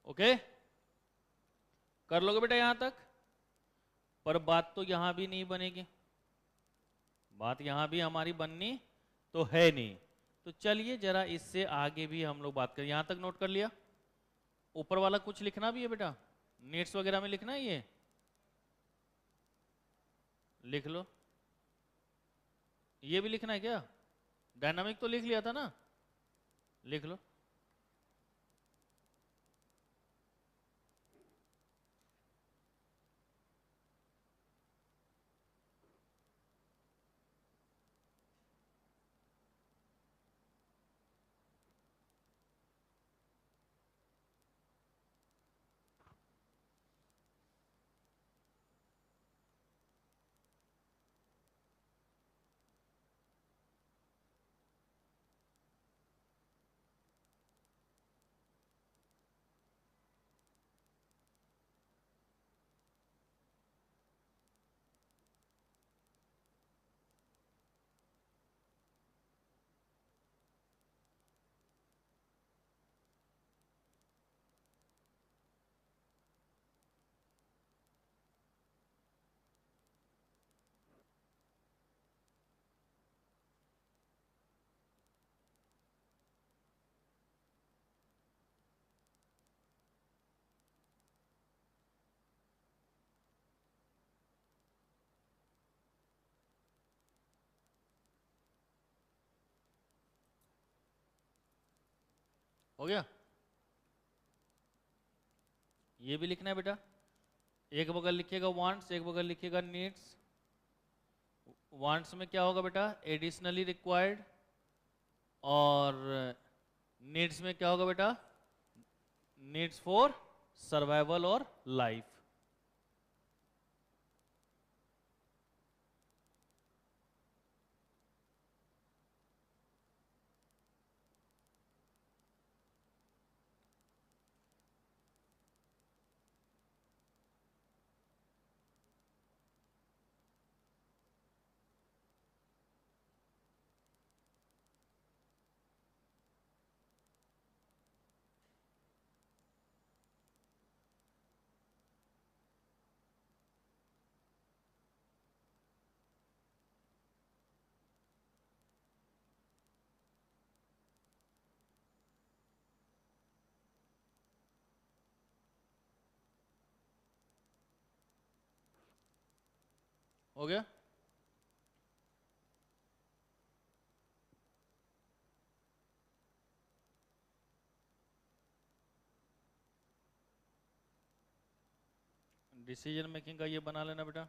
ओके, कर लोगे बेटा यहां तक? पर बात तो यहां भी नहीं बनेगी, बात यहां भी हमारी बननी तो है नहीं। तो चलिए जरा इससे आगे भी हम लोग बात करें। यहां तक नोट कर लिया? ऊपर वाला कुछ लिखना भी है बेटा, नेट्स वगैरह में लिखना है, ये लिख लो। ये भी लिखना है क्या? डायनामिक तो लिख लिया था ना, लिख लो। हो गया? ये भी लिखना है बेटा, एक बगल लिखिएगा वांट्स, एक बगल लिखिएगा नीड्स। वांट्स में क्या होगा बेटा, एडिशनली रिक्वायर्ड, और नीड्स में क्या होगा बेटा, नीड्स फॉर सर्वाइवल और लाइफ। हो गया? डिसीजन मेकिंग का ये बना लेना बेटा।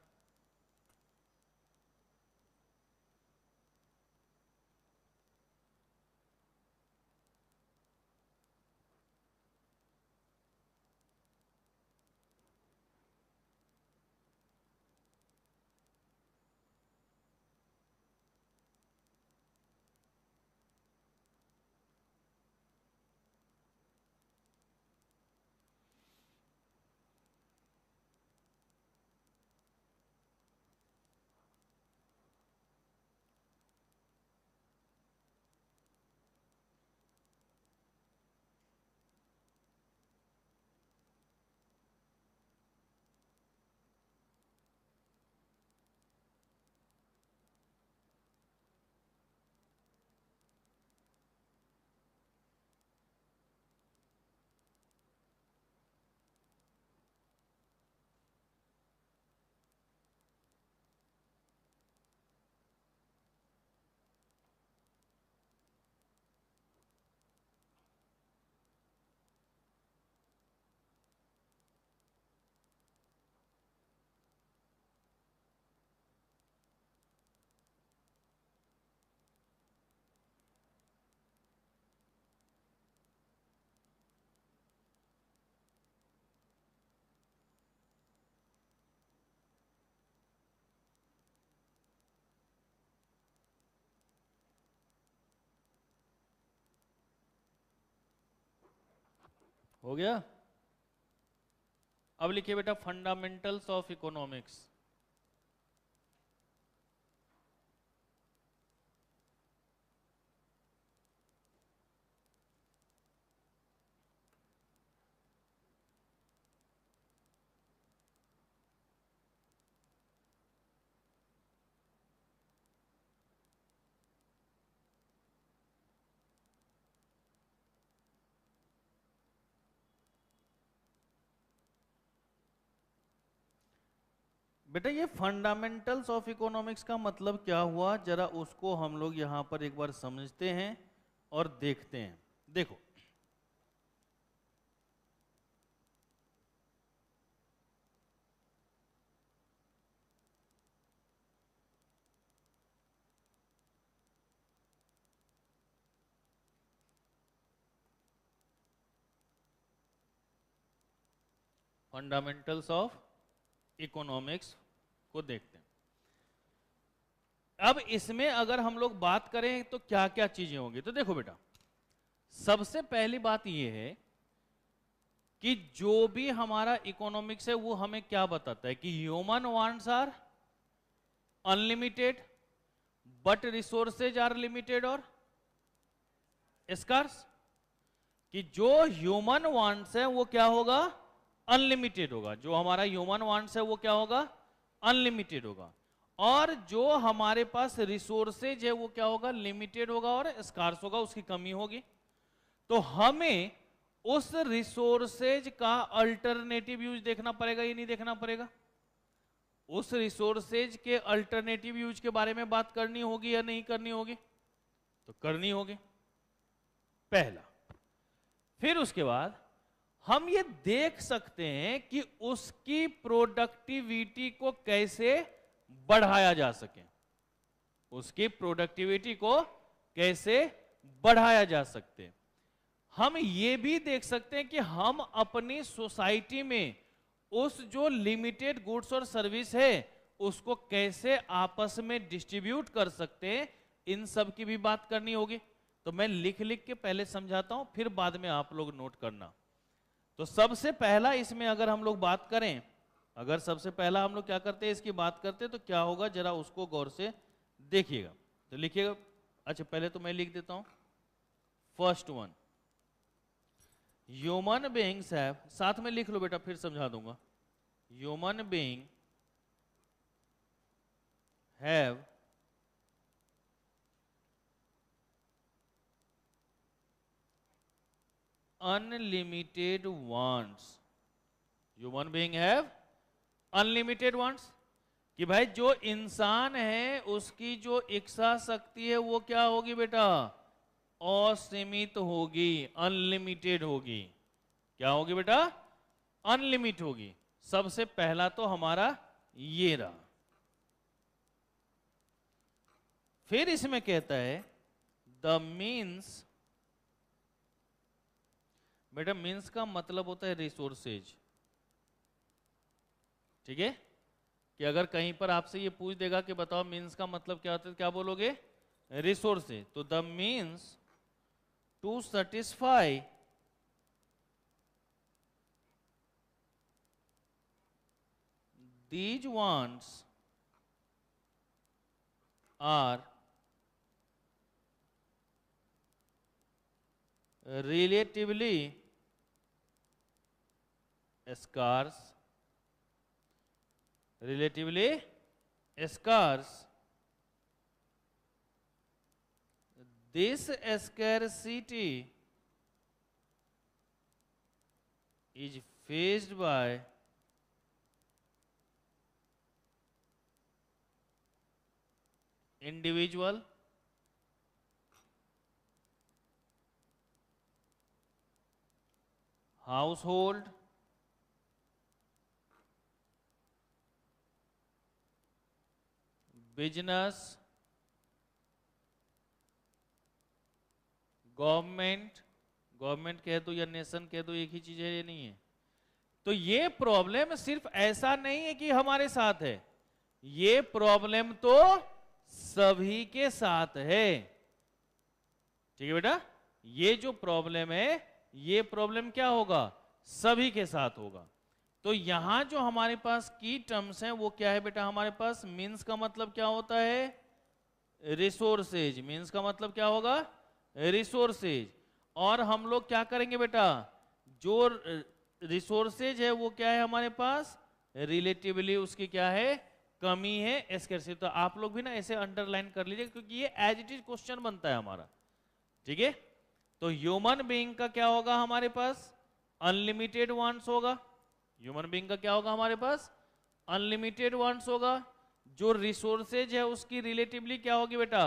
हो गया? अब लिखिए बेटा फंडामेंटल्स ऑफ इकोनॉमिक्स। बेटा ये फंडामेंटल्स ऑफ इकोनॉमिक्स का मतलब क्या हुआ, जरा उसको हम लोग यहां पर एक बार समझते हैं और देखते हैं। देखो, फंडामेंटल्स ऑफ इकोनॉमिक्स को देखते हैं। अब इसमें अगर हम लोग बात करें तो क्या क्या चीजें होंगी, तो देखो बेटा, सबसे पहली बात यह है कि जो भी हमारा इकोनॉमिक्स है वो हमें क्या बताता है कि human wants are unlimited but resources are limited और स्कार्स। कि जो ह्यूमन वांट्स है वो क्या होगा, अनलिमिटेड होगा। जो हमारा ह्यूमन वांट्स है वो क्या होगा, अनलिमिटेड होगा। और जो हमारे पास रिसोर्सेज है वो क्या होगा, लिमिटेड होगा और स्कार्स होगा, उसकी कमी होगी। तो हमें उस रिसोर्सेज का अल्टरनेटिव यूज देखना पड़ेगा, ये नहीं देखना पड़ेगा? उस रिसोर्सेज के अल्टरनेटिव यूज के बारे में बात करनी होगी या नहीं करनी होगी? तो करनी होगी, पहला। फिर उसके बाद हम ये देख सकते हैं कि उसकी प्रोडक्टिविटी को कैसे बढ़ाया जा सके, उसकी प्रोडक्टिविटी को कैसे बढ़ाया जा सकते। हम ये भी देख सकते हैं कि हम अपनी सोसाइटी में उस जो लिमिटेड गुड्स और सर्विस है उसको कैसे आपस में डिस्ट्रीब्यूट कर सकते हैं, इन सब की भी बात करनी होगी। तो मैं लिख लिख के पहले समझाता हूं, फिर बाद में आप लोग नोट करना। तो सबसे पहला इसमें अगर हम लोग बात करें, अगर सबसे पहला हम लोग क्या करते हैं, इसकी बात करते हैं, तो क्या होगा जरा उसको गौर से देखिएगा। तो लिखिएगा, अच्छा पहले तो मैं लिख देता हूं। First one, human beings have, साथ में लिख लो बेटा फिर समझा दूंगा। Human being have unlimited wants. Human being have unlimited wants. कि भाई जो इंसान है उसकी जो इच्छा शक्ति है वो क्या होगी बेटा, असीमित होगी, अनलिमिटेड होगी। क्या होगी बेटा, अनलिमिट होगी। सबसे पहला तो हमारा ये रहा। फिर इसमें कहता है द मीन्स, बेटा मीन्स का मतलब होता है रिसोर्सेज। ठीक है, कि अगर कहीं पर आपसे ये पूछ देगा कि बताओ मीन्स का मतलब क्या होता है, क्या बोलोगे, रिसोर्सेज। तो the means to satisfy these wants are relatively scarce, relatively scarce. This scarcity is faced by individual, household, business, government, government कह दो या नेशन कह दो, एक ही चीज है, ये नहीं है। तो ये प्रॉब्लम सिर्फ ऐसा नहीं है कि हमारे साथ है, ये प्रॉब्लम तो सभी के साथ है। ठीक है बेटा, ये जो प्रॉब्लम है ये प्रॉब्लम क्या होगा, सभी के साथ होगा। तो यहां जो हमारे पास की टर्म्स हैं वो क्या है बेटा, हमारे पास मीन्स का मतलब क्या होता है, रिसोर्सेज। मीन्स का मतलब क्या होगा, रिसोर्सेज। और हम लोग क्या करेंगे बेटा, जो रिसोर्सेज है वो क्या है हमारे पास, रिलेटिवली उसकी क्या है, कमी है, स्कैर्सिटी। तो आप लोग भी ना ऐसे अंडरलाइन कर लीजिए क्योंकि ये एज इट इज क्वेश्चन बनता है हमारा। ठीक है, तो ह्यूमन बीइंग का क्या होगा हमारे पास, अनलिमिटेड वांट्स होगा। ह्यूमन बीइंग का क्या होगा हमारे पास, अनलिमिटेड वांट्स होगा। जो रिसोर्सेज है उसकी रिलेटिवली क्या होगी बेटा,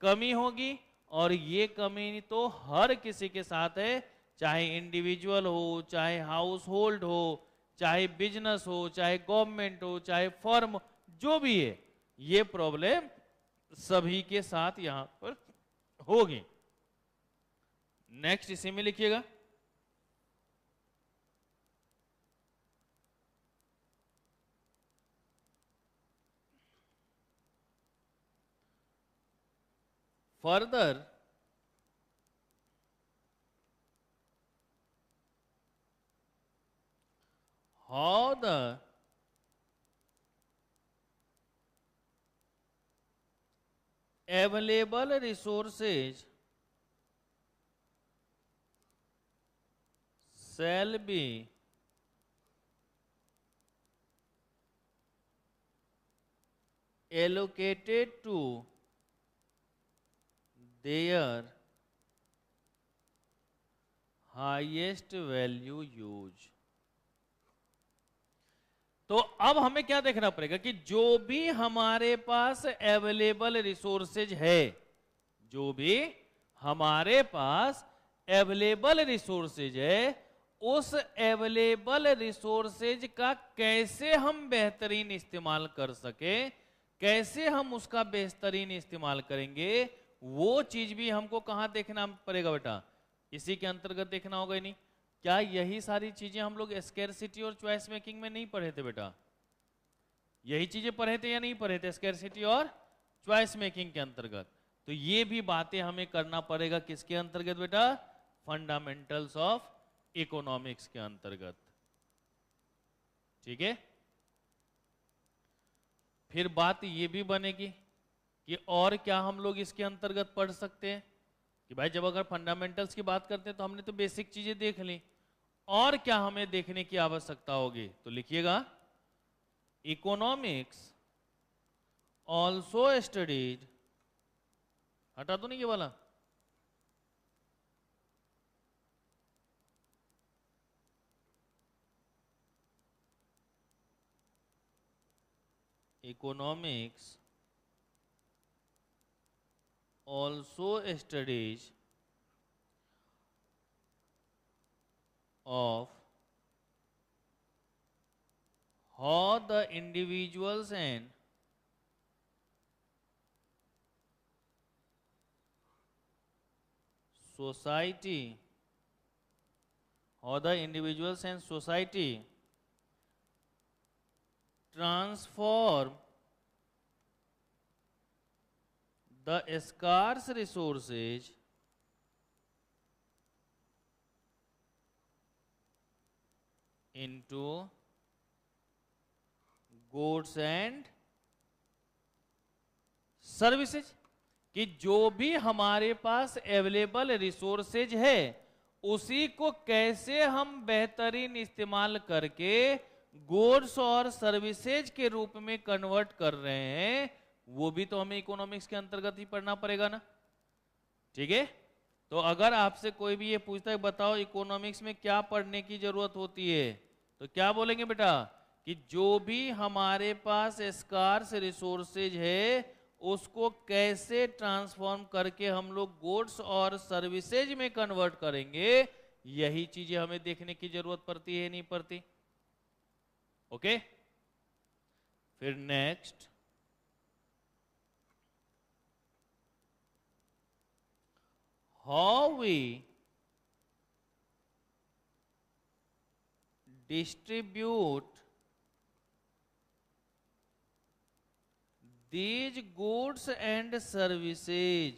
कमी होगी। और ये कमी तो हर किसी के साथ है, चाहे इंडिविजुअल हो, चाहे हाउस होल्ड हो, चाहे बिजनेस हो, चाहे गवर्नमेंट हो, चाहे फर्म, जो भी है, ये प्रॉब्लम सभी के साथ यहां पर होगी। नेक्स्ट इसी में लिखिएगा, further how the available resources shall be allocated to their highest value use। तो अब हमें क्या देखना पड़ेगा कि जो भी हमारे पास अवेलेबल रिसोर्सेज है, जो भी हमारे पास अवेलेबल रिसोर्सेज है, उस अवेलेबल रिसोर्सेज का कैसे हम बेहतरीन इस्तेमाल कर सके, कैसे हम उसका बेहतरीन इस्तेमाल करेंगे, वो चीज भी हमको कहां देखना पड़ेगा बेटा, इसी के अंतर्गत देखना होगा। नहीं, क्या यही सारी चीजें हम लोग स्कैर्सिटी और चॉइस मेकिंग में नहीं पढ़े थे बेटा, यही चीजें पढ़े थे या नहीं पढ़े थे, स्कैर्सिटी और चॉइस मेकिंग के अंतर्गत। तो ये भी बातें हमें करना पड़ेगा किसके अंतर्गत बेटा, फंडामेंटल्स ऑफ इकोनॉमिक्स के अंतर्गत। ठीक है, फिर बात ये भी बनेगी कि और क्या हम लोग इसके अंतर्गत पढ़ सकते हैं, कि भाई जब अगर फंडामेंटल्स की बात करते हैं तो हमने तो बेसिक चीजें देख ली, और क्या हमें देखने की आवश्यकता होगी। तो लिखिएगा, इकोनॉमिक्स ऑल्सो स्टडीड, हटा दो नहीं ये वाला, economics also studies of how the individuals and society transform the scarce resources into goods and services, कि जो भी हमारे पास अवेलेबल रिसोर्सेज है उसी को कैसे हम बेहतरीन इस्तेमाल करके गुड्स और सर्विसेज के रूप में कन्वर्ट कर रहे हैं, वो भी तो हमें इकोनॉमिक्स के अंतर्गत ही पढ़ना पड़ेगा ना। ठीक है, तो अगर आपसे कोई भी ये पूछता है बताओ इकोनॉमिक्स में क्या पढ़ने की जरूरत होती है, तो क्या बोलेंगे बेटा कि जो भी हमारे पास स्कार्स रिसोर्सेज है उसको कैसे ट्रांसफॉर्म करके हम लोग गुड्स और सर्विसेज में कन्वर्ट करेंगे, यही चीजें हमें देखने की जरूरत पड़ती है नहीं पड़ती। ओके, फिर next how we distribute these goods and services,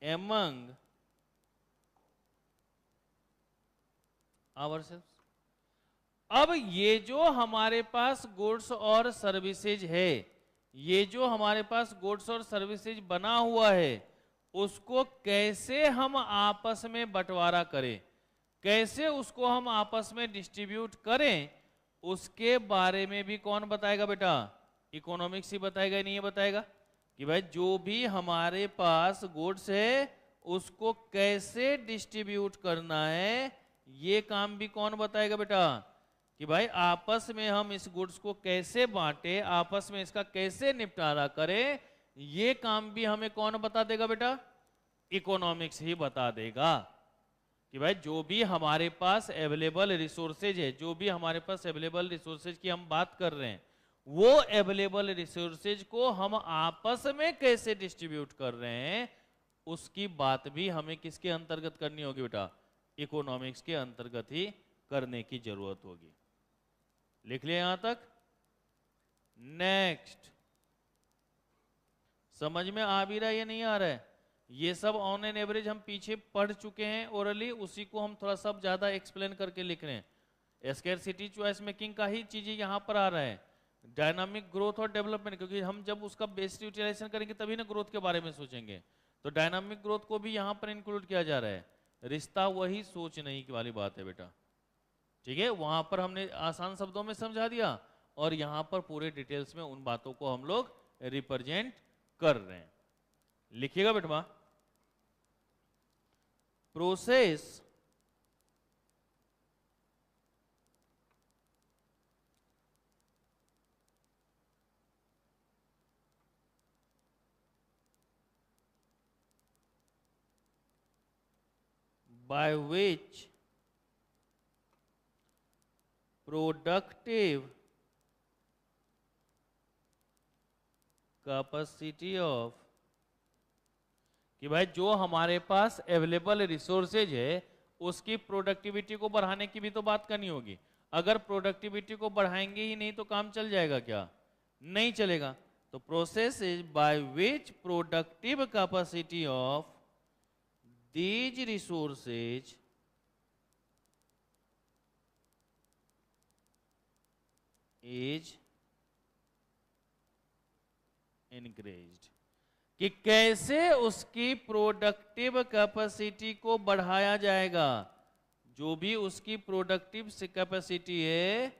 among ourselves। अब ये जो हमारे पास गुड्स और सर्विसेज है, ये जो हमारे पास गुड्स और सर्विसेज बना हुआ है उसको कैसे हम आपस में बंटवारा करें, कैसे उसको हम आपस में डिस्ट्रीब्यूट करें, उसके बारे में भी कौन बताएगा बेटा, इकोनॉमिक्स ही बताएगा, नहीं ये बताएगा कि भाई जो भी हमारे पास गुड्स है उसको कैसे डिस्ट्रीब्यूट करना है, ये काम भी कौन बताएगा बेटा, कि भाई आपस में हम इस गुड्स को कैसे बांटे, आपस में इसका कैसे निपटारा करें, ये काम भी हमें कौन बता देगा बेटा, इकोनॉमिक्स ही बता देगा। कि भाई जो भी हमारे पास अवेलेबल रिसोर्सेज है, जो भी हमारे पास अवेलेबल रिसोर्सेज की हम बात कर रहे हैं, वो अवेलेबल रिसोर्सेज को हम आपस में कैसे डिस्ट्रीब्यूट कर रहे हैं, उसकी बात भी हमें किसके अंतर्गत करनी होगी बेटा, इकोनॉमिक्स के अंतर्गत ही करने की जरूरत होगी। लिख लिया यहां तक। नेक्स्ट, समझ में आ भी रहा है या नहीं आ रहा है? ये सब ऑन एन एवरेज हम पीछे पढ़ चुके हैं ओरली, उसी को हम थोड़ा सा ज्यादा एक्सप्लेन करके लिख रहे हैं। स्कैरसिटी चॉइस मेकिंग का ही चीजें यहां पर आ रहा है, डायनामिक ग्रोथ और डेवलपमेंट, क्योंकि हम जब उसका बेस्ट यूटिलाइजेशन करेंगे तभी ना ग्रोथ के बारे में सोचेंगे, तो डायनामिक ग्रोथ को भी यहां पर इंक्लूड किया जा रहा है। रिश्ता वही सोच नहीं वाली बात है बेटा, ठीक है, वहां पर हमने आसान शब्दों में समझा दिया और यहां पर पूरे डिटेल्स में उन बातों को हम लोग रिप्रेजेंट कर रहे हैं। लिखिएगा बेटवा, process by which productive capacity of, कि भाई जो हमारे पास अवेलेबल रिसोर्सेज है उसकी प्रोडक्टिविटी को बढ़ाने की भी तो बात करनी होगी। अगर प्रोडक्टिविटी को बढ़ाएंगे ही नहीं तो काम चल जाएगा क्या? नहीं चलेगा। तो process is by which productive capacity of these resources is increased, कि कैसे उसकी प्रोडक्टिव कैपेसिटी को बढ़ाया जाएगा। जो भी उसकी प्रोडक्टिव कैपेसिटी है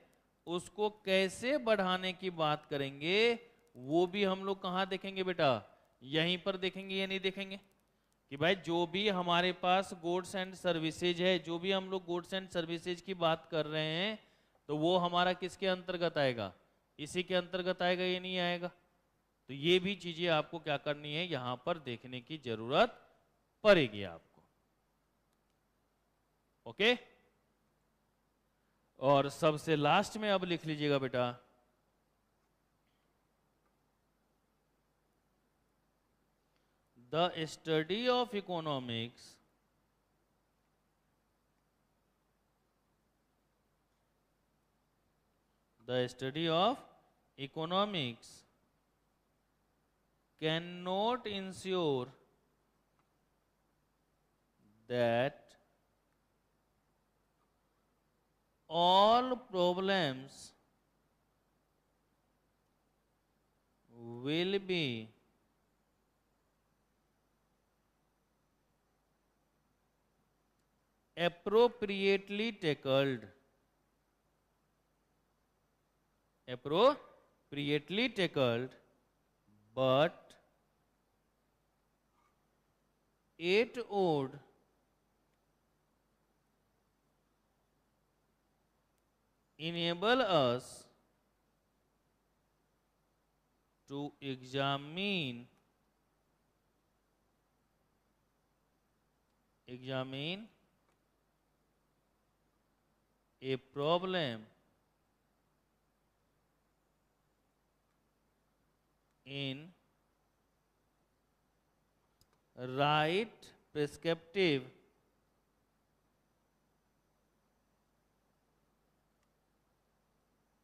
उसको कैसे बढ़ाने की बात करेंगे, वो भी हम लोग कहाँ देखेंगे बेटा? यहीं पर देखेंगे या नहीं देखेंगे? कि भाई जो भी हमारे पास गुड्स एंड सर्विसेज है, जो भी हम लोग गुड्स एंड सर्विसेज की बात कर रहे हैं, तो वो हमारा किसके अंतर्गत आएगा? इसी के अंतर्गत आएगा, ये नहीं आएगा? तो ये भी चीजें आपको क्या करनी है, यहां पर देखने की जरूरत पड़ेगी आपको। ओके। और सबसे लास्ट में अब लिख लीजिएगा बेटा, the study of economics cannot ensure that all problems will be appropriately tackled, but it would enable us to examine a problem in right perspective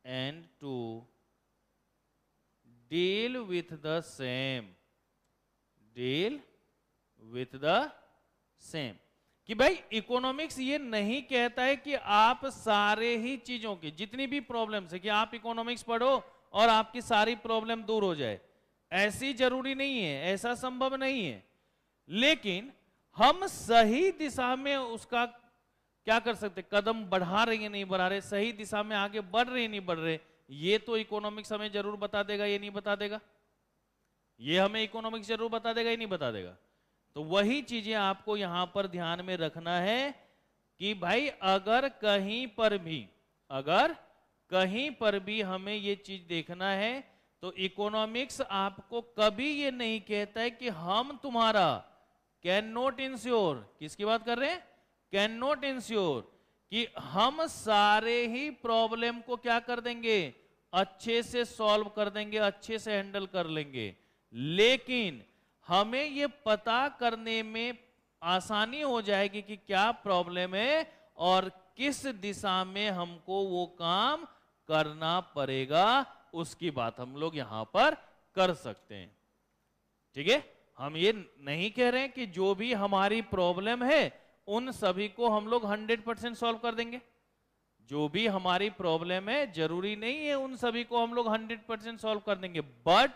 and to deal with the same, कि भाई economics ये नहीं कहता है कि आप सारे ही चीजों की जितनी भी प्रॉब्लम्स है कि आप इकोनॉमिक्स पढ़ो और आपकी सारी प्रॉब्लम दूर हो जाए, ऐसी जरूरी नहीं है, ऐसा संभव नहीं है। लेकिन हम सही दिशा में उसका क्या कर सकते, कदम बढ़ा रहे हैं नहीं बढ़ा रहे, सही दिशा में आगे बढ़ रहे नहीं बढ़ रहे, ये तो इकोनॉमिक्स हमें जरूर बता देगा, ये नहीं बता देगा? ये हमें इकोनॉमिक्स जरूर बता देगा, ये नहीं बता देगा? तो वही चीजें आपको यहां पर ध्यान में रखना है कि भाई अगर कहीं पर भी हमें ये चीज देखना है, तो इकोनॉमिक्स आपको कभी ये नहीं कहता है कि हम तुम्हारा कैन नॉट इंश्योर, किसकी बात कर रहे हैं? कैन नॉट इंश्योर कि हम सारे ही प्रॉब्लम को क्या कर देंगे, अच्छे से सॉल्व कर देंगे, अच्छे से हैंडल कर लेंगे। लेकिन हमें ये पता करने में आसानी हो जाएगी कि क्या प्रॉब्लम है और किस दिशा में हमको वो काम करना पड़ेगा, उसकी बात हम लोग यहां पर कर सकते हैं। ठीक है, हम ये नहीं कह रहे हैं कि जो भी हमारी प्रॉब्लम है उन सभी को हम लोग 100% सॉल्व कर देंगे। जो भी हमारी प्रॉब्लम है जरूरी नहीं है उन सभी को हम लोग 100% सॉल्व कर देंगे, बट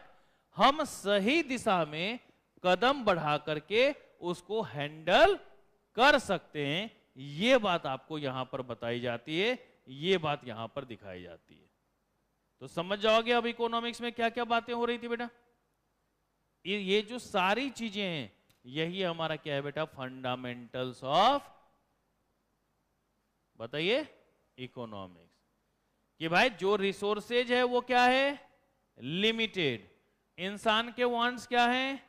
हम सही दिशा में कदम बढ़ा करके उसको हैंडल कर सकते हैं। ये बात आपको यहां पर बताई जाती है, ये बात यहां पर दिखाई जाती है। तो समझ जाओगे अब इकोनॉमिक्स में क्या क्या बातें हो रही थी बेटा। ये जो सारी चीजें हैं यही हमारा क्या है बेटा, फंडामेंटल्स ऑफ, बताइए, इकोनॉमिक्स। कि भाई जो रिसोर्सेज है वो क्या है, लिमिटेड। इंसान के वांट्स क्या हैं,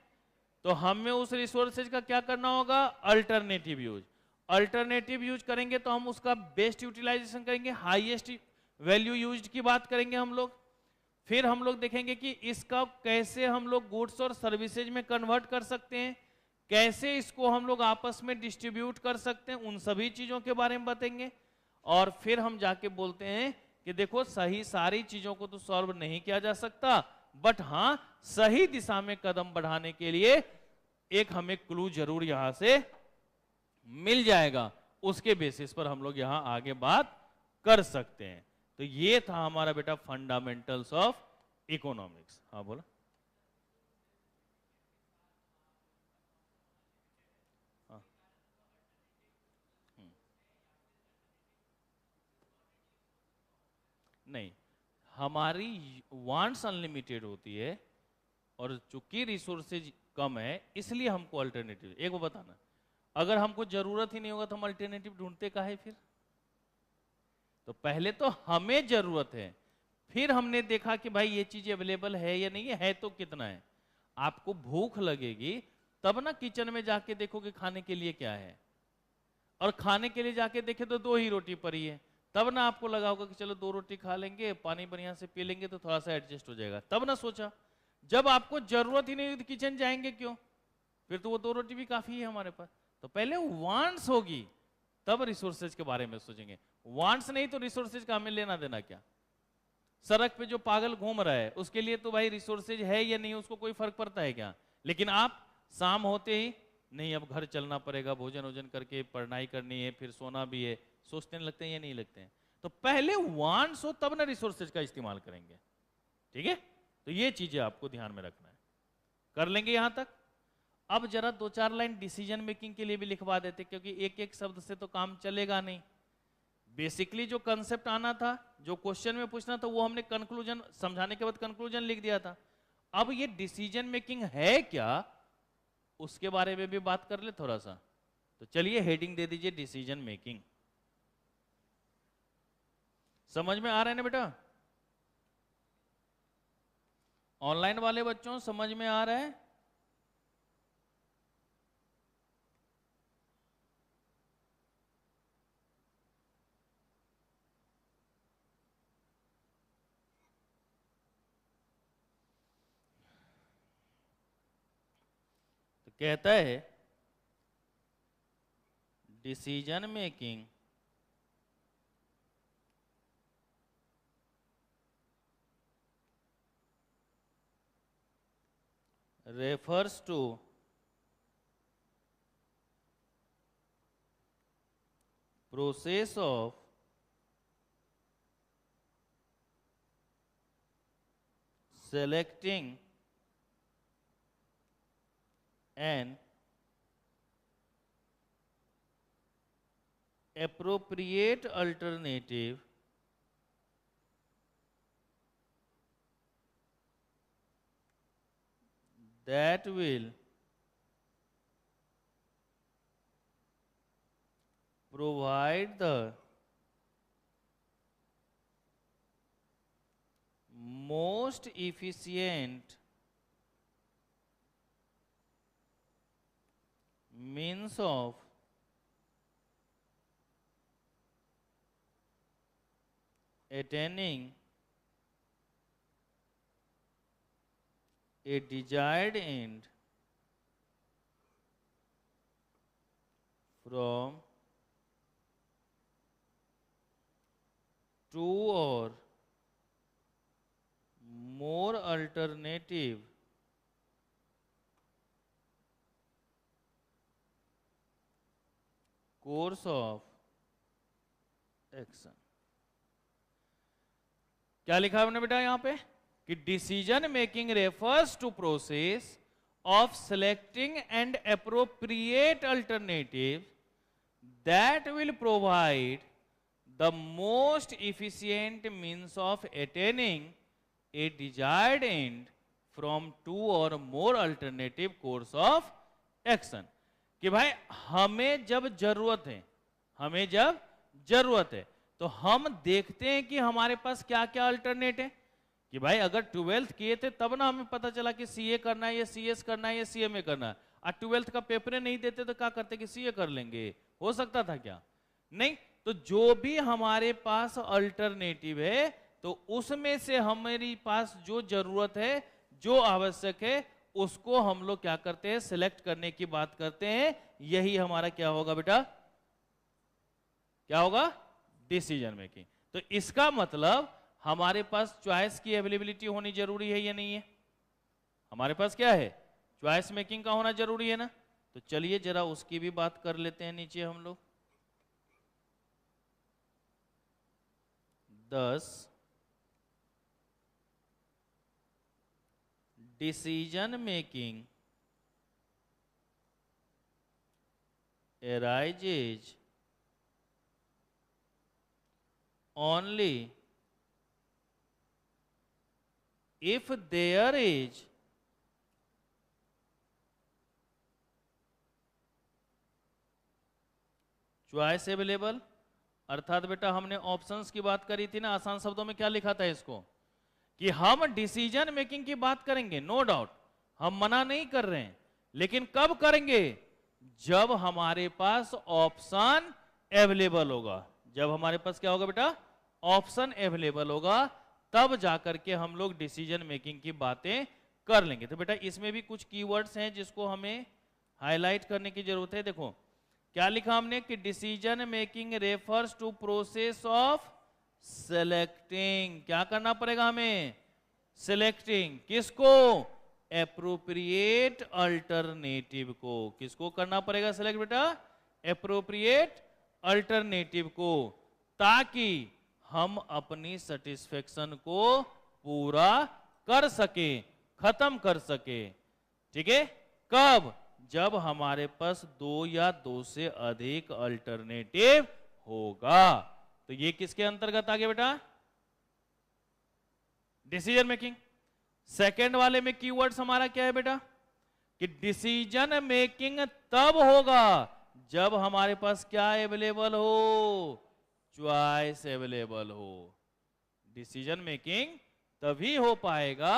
तो हमें उस रिसोर्सेज का क्या करना होगा, अल्टरनेटिव यूज। अल्टरनेटिव यूज करेंगे तो हम उसका बेस्ट यूटिलाइजेशन करेंगे, हाईएस्ट वैल्यू यूज्ड की बात करेंगे हम लोग। फिर हम लोग देखेंगे कि इसका कैसे हम लोग गुड्स और सर्विसेज में कन्वर्ट कर सकते हैं, कैसे इसको हम लोग आपस में डिस्ट्रीब्यूट कर सकते हैं, उन सभी चीजों के बारे में बताएंगे। और फिर हम जाके बोलते हैं कि देखो सही सारी चीजों को तो सॉल्व नहीं किया जा सकता, बट हां सही दिशा में कदम बढ़ाने के लिए एक हमें क्लू जरूर यहां से मिल जाएगा, उसके बेसिस पर हम लोग यहां आगे बात कर सकते हैं। तो ये था हमारा बेटा फंडामेंटल्स ऑफ इकोनॉमिक्स। हाँ बोला। हाँ। नहीं, हमारी वांट्स अनलिमिटेड होती है और चूंकि रिसोर्सेज कम है, इसलिए हमको अल्टरनेटिव। एक बार बताना, अगर हमको जरूरत ही नहीं होगा तो हम अल्टरनेटिव ढूंढते काहे फिर? तो पहले तो हमें जरूरत है, फिर हमने देखा कि भाई ये चीज अवेलेबल है या नहीं है तो कितना है। आपको भूख लगेगी तब ना किचन में जाके देखोगे खाने के लिए क्या है, और खाने के लिए जाके देखे तो 2 ही रोटी पड़ी है, तब ना आपको लगा होगा कि चलो 2 रोटी खा लेंगे, पानी बढ़िया से पी लेंगे तो थोड़ा सा एडजस्ट हो जाएगा, तब ना सोचा। जब आपको जरूरत ही नहीं हुई तो किचन जाएंगे क्यों? फिर तो वो 2 रोटी भी काफी है हमारे पास। तो पहले वांट्स होगी तब रिसोर्सेज के बारे में सोचेंगे, वांट्स नहीं तो रिसोर्सेज का हमें लेना देना क्या? सड़क पे जो पागल घूम रहा है उसके लिए तो भाई रिसोर्सेज है या नहीं उसको कोई फर्क पड़ता है क्या? लेकिन आप शाम होते ही नहीं अब घर चलना पड़ेगा, भोजन वोजन करके पढ़ाई करनी है, फिर सोना भी है, सोचने लगते हैं या नहीं लगते हैं? तो पहले वांट्स हो तब ना रिसोर्सेज का इस्तेमाल करेंगे। ठीक है, तो ये चीजें आपको ध्यान में रखना है। कर लेंगे यहां तक। अब जरा 2-4 लाइन डिसीजन मेकिंग के लिए भी लिखवा देते, क्योंकि एक एक शब्द से तो काम चलेगा नहीं। बेसिकली जो कंसेप्ट आना था, जो क्वेश्चन में पूछना था, वो हमने कंक्लूजन समझाने के बाद कंक्लूजन लिख दिया था। अब ये डिसीजन मेकिंग है क्या, उसके बारे में भी बात कर ले थोड़ा सा। तो चलिए हेडिंग दे दीजिए डिसीजन मेकिंग। समझ में आ रहा है ना बेटा? ऑनलाइन वाले बच्चों समझ में आ रहा है? तो कहता है decision making refers to process of selecting an appropriate alternative that will provide the most efficient means of attaining a desired end from 2 or more alternative course of action। क्या लिखा है हमने बेटा यहां पे कि decision making refers to process of selecting and appropriate alternative that will provide the most efficient means of attaining a desired end from 2 or more alternative course of action. कि भाई हमें जब जरूरत है, हमें जब जरूरत है तो हम देखते हैं कि हमारे पास क्या क्या अल्टरनेट है। कि भाई अगर 12th किए थे तब ना हमें पता चला कि सीए करना है या सीएस करना है या सीएमए करना है, और 12th का पेपर नहीं देते तो क्या करते कि सीए कर लेंगे, हो सकता था क्या? नहीं। तो जो भी हमारे पास अल्टरनेटिव है तो उसमें से हमारे पास जो जरूरत है, जो आवश्यक है, उसको हम लोग क्या करते हैं, सिलेक्ट करने की बात करते हैं। यही हमारा क्या होगा बेटा, क्या होगा, डिसीजन मेकिंग। तो इसका मतलब हमारे पास चॉइस की अवेलेबिलिटी होनी जरूरी है या नहीं है? हमारे पास क्या है, चॉइस मेकिंग का होना जरूरी है ना। तो चलिए जरा उसकी भी बात कर लेते हैं नीचे हम लोग। 10 decision making arises only if there is choice available, अर्थात बेटा हमने ऑप्शंस की बात करी थी ना, आसान शब्दों में क्या लिखा था इसको, कि हम डिसीजन मेकिंग की बात करेंगे, नो डाउट हम मना नहीं कर रहे हैं, लेकिन कब करेंगे, जब हमारे पास ऑप्शन अवेलेबल होगा। जब हमारे पास क्या होगा बेटा, ऑप्शन अवेलेबल होगा, तब जाकर के हम लोग डिसीजन मेकिंग की बातें कर लेंगे। तो बेटा इसमें भी कुछ कीवर्ड्स हैं जिसको हमें हाईलाइट करने की जरूरत है। देखो क्या लिखा हमने कि decision making refers to process of selecting, क्या करना पड़ेगा हमें, सिलेक्टिंग, किसको, एप्रोप्रिएट अल्टरनेटिव को, किसको करना पड़ेगा सिलेक्ट बेटा, एप्रोप्रिएट अल्टरनेटिव को, ताकि हम अपनी सेटिस्फेक्शन को पूरा कर सके, खत्म कर सके। ठीक है, कब, जब हमारे पास दो या दो से अधिक अल्टरनेटिव होगा। तो ये किसके अंतर्गत आ गया बेटा, डिसीजन मेकिंग। सेकेंड वाले में कीवर्ड्स हमारा क्या है बेटा, कि डिसीजन मेकिंग तब होगा जब हमारे पास क्या अवेलेबल हो, चॉइस अवेलेबल हो। डिसीजन मेकिंग तभी हो पाएगा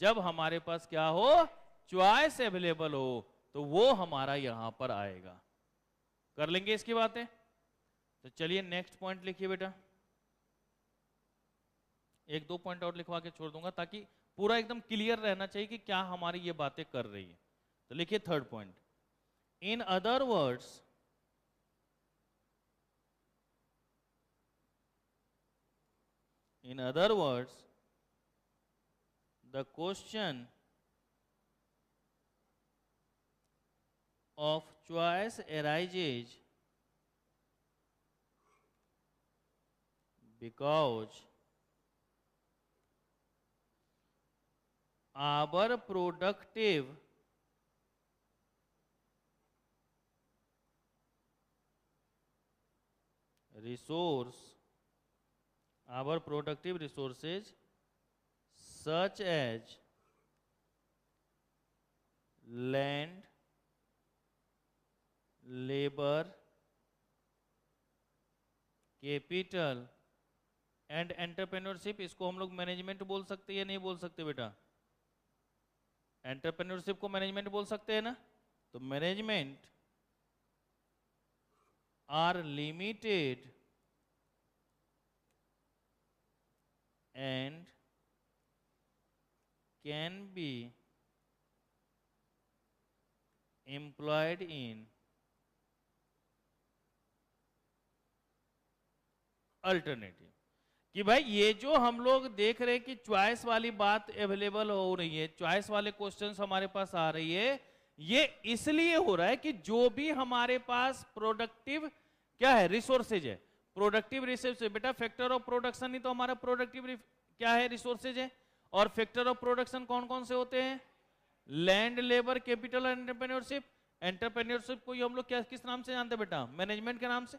जब हमारे पास क्या हो, चॉइस अवेलेबल हो, तो वो हमारा यहां पर आएगा। कर लेंगे इसकी बातें। तो चलिए नेक्स्ट पॉइंट लिखिए बेटा, एक दो पॉइंट और लिखवा के छोड़ दूंगा ताकि पूरा एकदम क्लियर रहना चाहिए कि क्या हमारी ये बातें कर रही है। तो लिखिए third point, in other words, in other words the question of choice arises because our productive resources such as land, labor, capital and entrepreneurship, इसको हम लोग मैनेजमेंट बोल सकते हैं या नहीं बोल सकते बेटा, एंटरप्रेन्योरशिप को मैनेजमेंट बोल सकते हैं ना। तो management are limited and can be employed in alternative. कि भाई ये जो हम लोग देख रहे हैं कि चॉइस वाली बात अवेलेबल हो रही है, चॉइस वाले क्वेश्चंस हमारे पास आ रही है, ये इसलिए हो रहा है कि जो भी हमारे पास प्रोडक्टिव क्या है, रिसोर्सेज है, प्रोडक्टिव रिसोर्सेज बेटा, फैक्टर ऑफ प्रोडक्शन ही तो हमारा प्रोडक्टिव क्या है, रिसोर्सेज है। और फैक्टर ऑफ प्रोडक्शन कौन कौन से होते हैं, लैंड, लेबर, कैपिटल और एंटरप्रेन्योरशिप। एंटरप्रेन्योरशिप को ही हम लोग क्या किस नाम से जानते हैं बेटा, मैनेजमेंट के नाम से।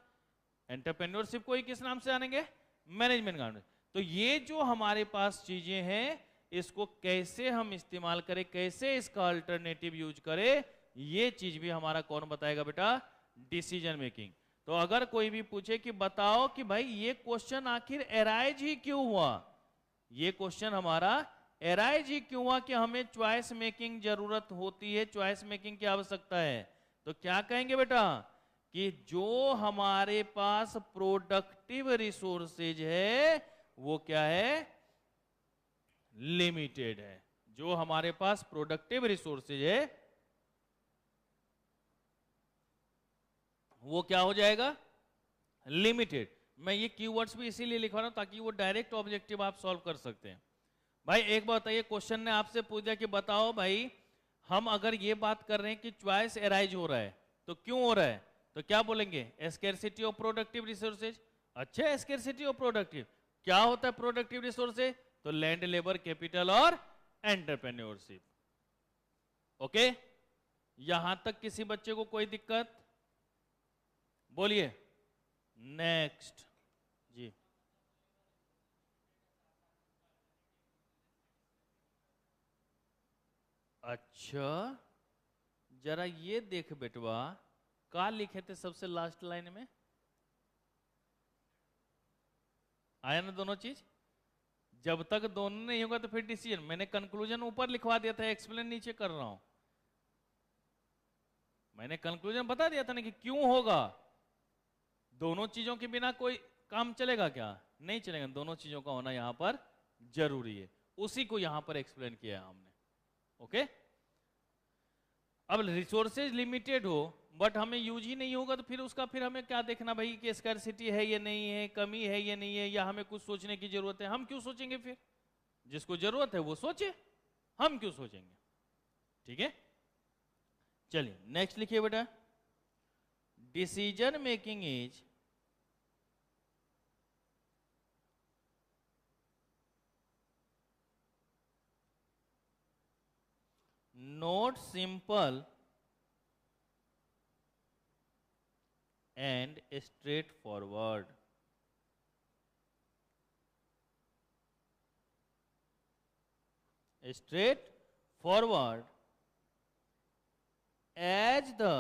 एंटरप्रेन्योरशिप को ही किस नाम से जानेंगे, मैनेजमेंट का नाम। तो ये जो हमारे पास चीजें हैं, इसको कैसे हम इस्तेमाल करें, कैसे इसका अल्टरनेटिव यूज करें, ये चीज भी हमारा कौन बताएगा बेटा, डिसीजन मेकिंग। तो अगर कोई भी पूछे कि बताओ कि भाई ये क्वेश्चन आखिर एराइज ही क्यों हुआ, ये क्वेश्चन हमारा एराइज ही क्यों हुआ कि हमें चॉइस मेकिंग जरूरत होती है, चॉइस मेकिंग की आवश्यकता है, तो क्या कहेंगे बेटा, कि जो हमारे पास प्रोडक्टिव रिसोर्सेज है वो क्या है, लिमिटेड है। जो हमारे पास प्रोडक्टिव रिसोर्सेज है वो क्या हो जाएगा, लिमिटेड। मैं ये कीवर्ड्स भी इसीलिए लिखवा रहा हूं ताकि वो डायरेक्ट ऑब्जेक्टिव आप सॉल्व कर सकते हैं। भाई एक बात बताइए, क्वेश्चन ने आपसे पूछा कि बताओ भाई हम अगर ये बात कर रहे हैं कि चॉइस एराइज हो रहा है तो क्यों हो रहा है, तो क्या बोलेंगे, स्कैरसिटी ऑफ प्रोडक्टिव रिसोर्सेज। अच्छा, स्कैरसिटी ऑफ प्रोडक्टिव क्या होता है, प्रोडक्टिव रिसोर्सेज तो लैंड, लेबर, कैपिटल और एंटरप्रेन्योरशिप। ओके, यहां तक किसी बच्चे को कोई दिक्कत, बोलिए नेक्स्ट जी। अच्छा जरा ये देख बेटवा, का लिखे थे सबसे लास्ट लाइन में, आया ना दोनों चीज? जब तक दोनों नहीं होगा तो फिर डिसीजन। मैंने कंक्लूजन ऊपर लिखवा दिया था, एक्सप्लेन नीचे कर रहा हूं। मैंने कंक्लूजन बता दिया था ना कि क्यों होगा। दोनों चीजों के बिना कोई काम चलेगा क्या? नहीं चलेगा। दोनों चीजों का होना यहां पर जरूरी है, उसी को यहां पर एक्सप्लेन किया है हमने। ओके। अब रिसोर्सेज लिमिटेड हो बट हमें यूज ही नहीं होगा तो फिर उसका फिर हमें क्या देखना भाई कि स्कैरसिटी है या नहीं है, कमी है या नहीं है, या हमें कुछ सोचने की जरूरत है? हम क्यों सोचेंगे? फिर जिसको जरूरत है वो सोचे, हम क्यों सोचेंगे? ठीक है, चलिए नेक्स्ट लिखिए बेटा। Decision making is not simple and straightforward. Straightforward as the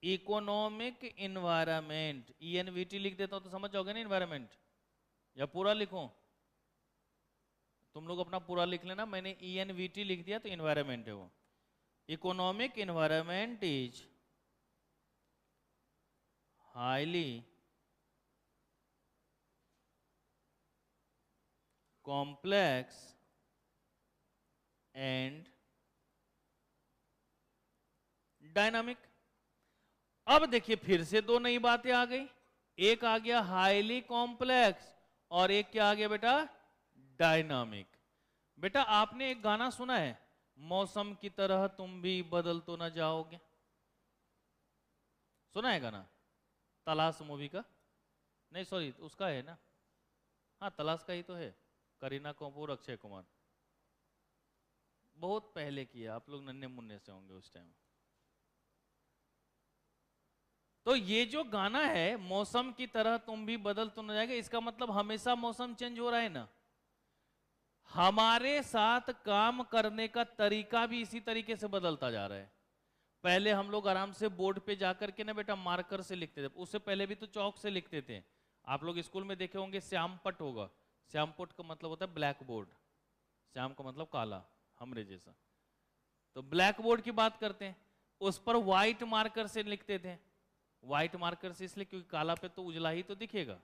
economic environment. ENVT लिख देता हूं तो समझ जाओगे ना इन्वायरमेंट, या पूरा लिखूं? तुम लोग अपना पूरा लिख लेना, मैंने ENVT लिख दिया तो इन्वायरमेंट है वो। Economic environment is highly complex and dynamic. अब देखिए फिर से दो नई बातें आ गई। एक आ गया हाईली कॉम्प्लेक्स और एक क्या आ गया बेटा? डायनामिक। बेटा आपने एक गाना सुना है, मौसम की तरह तुम भी बदल तो न जाओगे? सुना है गाना? तलाश मूवी का? नहीं सॉरी उसका है ना, हाँ तलाश का ही तो है, करीना कपूर अक्षय कुमार। बहुत पहले किया, आप लोग नन्हे मुन्ने से होंगे उस टाइम। तो ये जो गाना है मौसम की तरह तुम भी बदल तो न जाएगा, इसका मतलब हमेशा मौसम चेंज हो रहा है ना। हमारे साथ काम करने का तरीका भी इसी तरीके से बदलता जा रहा है। पहले हम लोग आराम से बोर्ड पे जाकर के ना बेटा मार्कर से लिखते थे, उससे पहले भी तो चौक से लिखते थे। आप लोग स्कूल में देखे होंगे श्यामपट होगा, श्यामपट का मतलब होता है ब्लैक बोर्ड, श्याम का मतलब काला, हमरे जैसा। तो ब्लैक बोर्ड की बात करते हैं, उस पर व्हाइट मार्कर से लिखते थे। व्हाइट मार्कर से इसलिए क्योंकि काला पे तो उजला ही तो दिखेगा।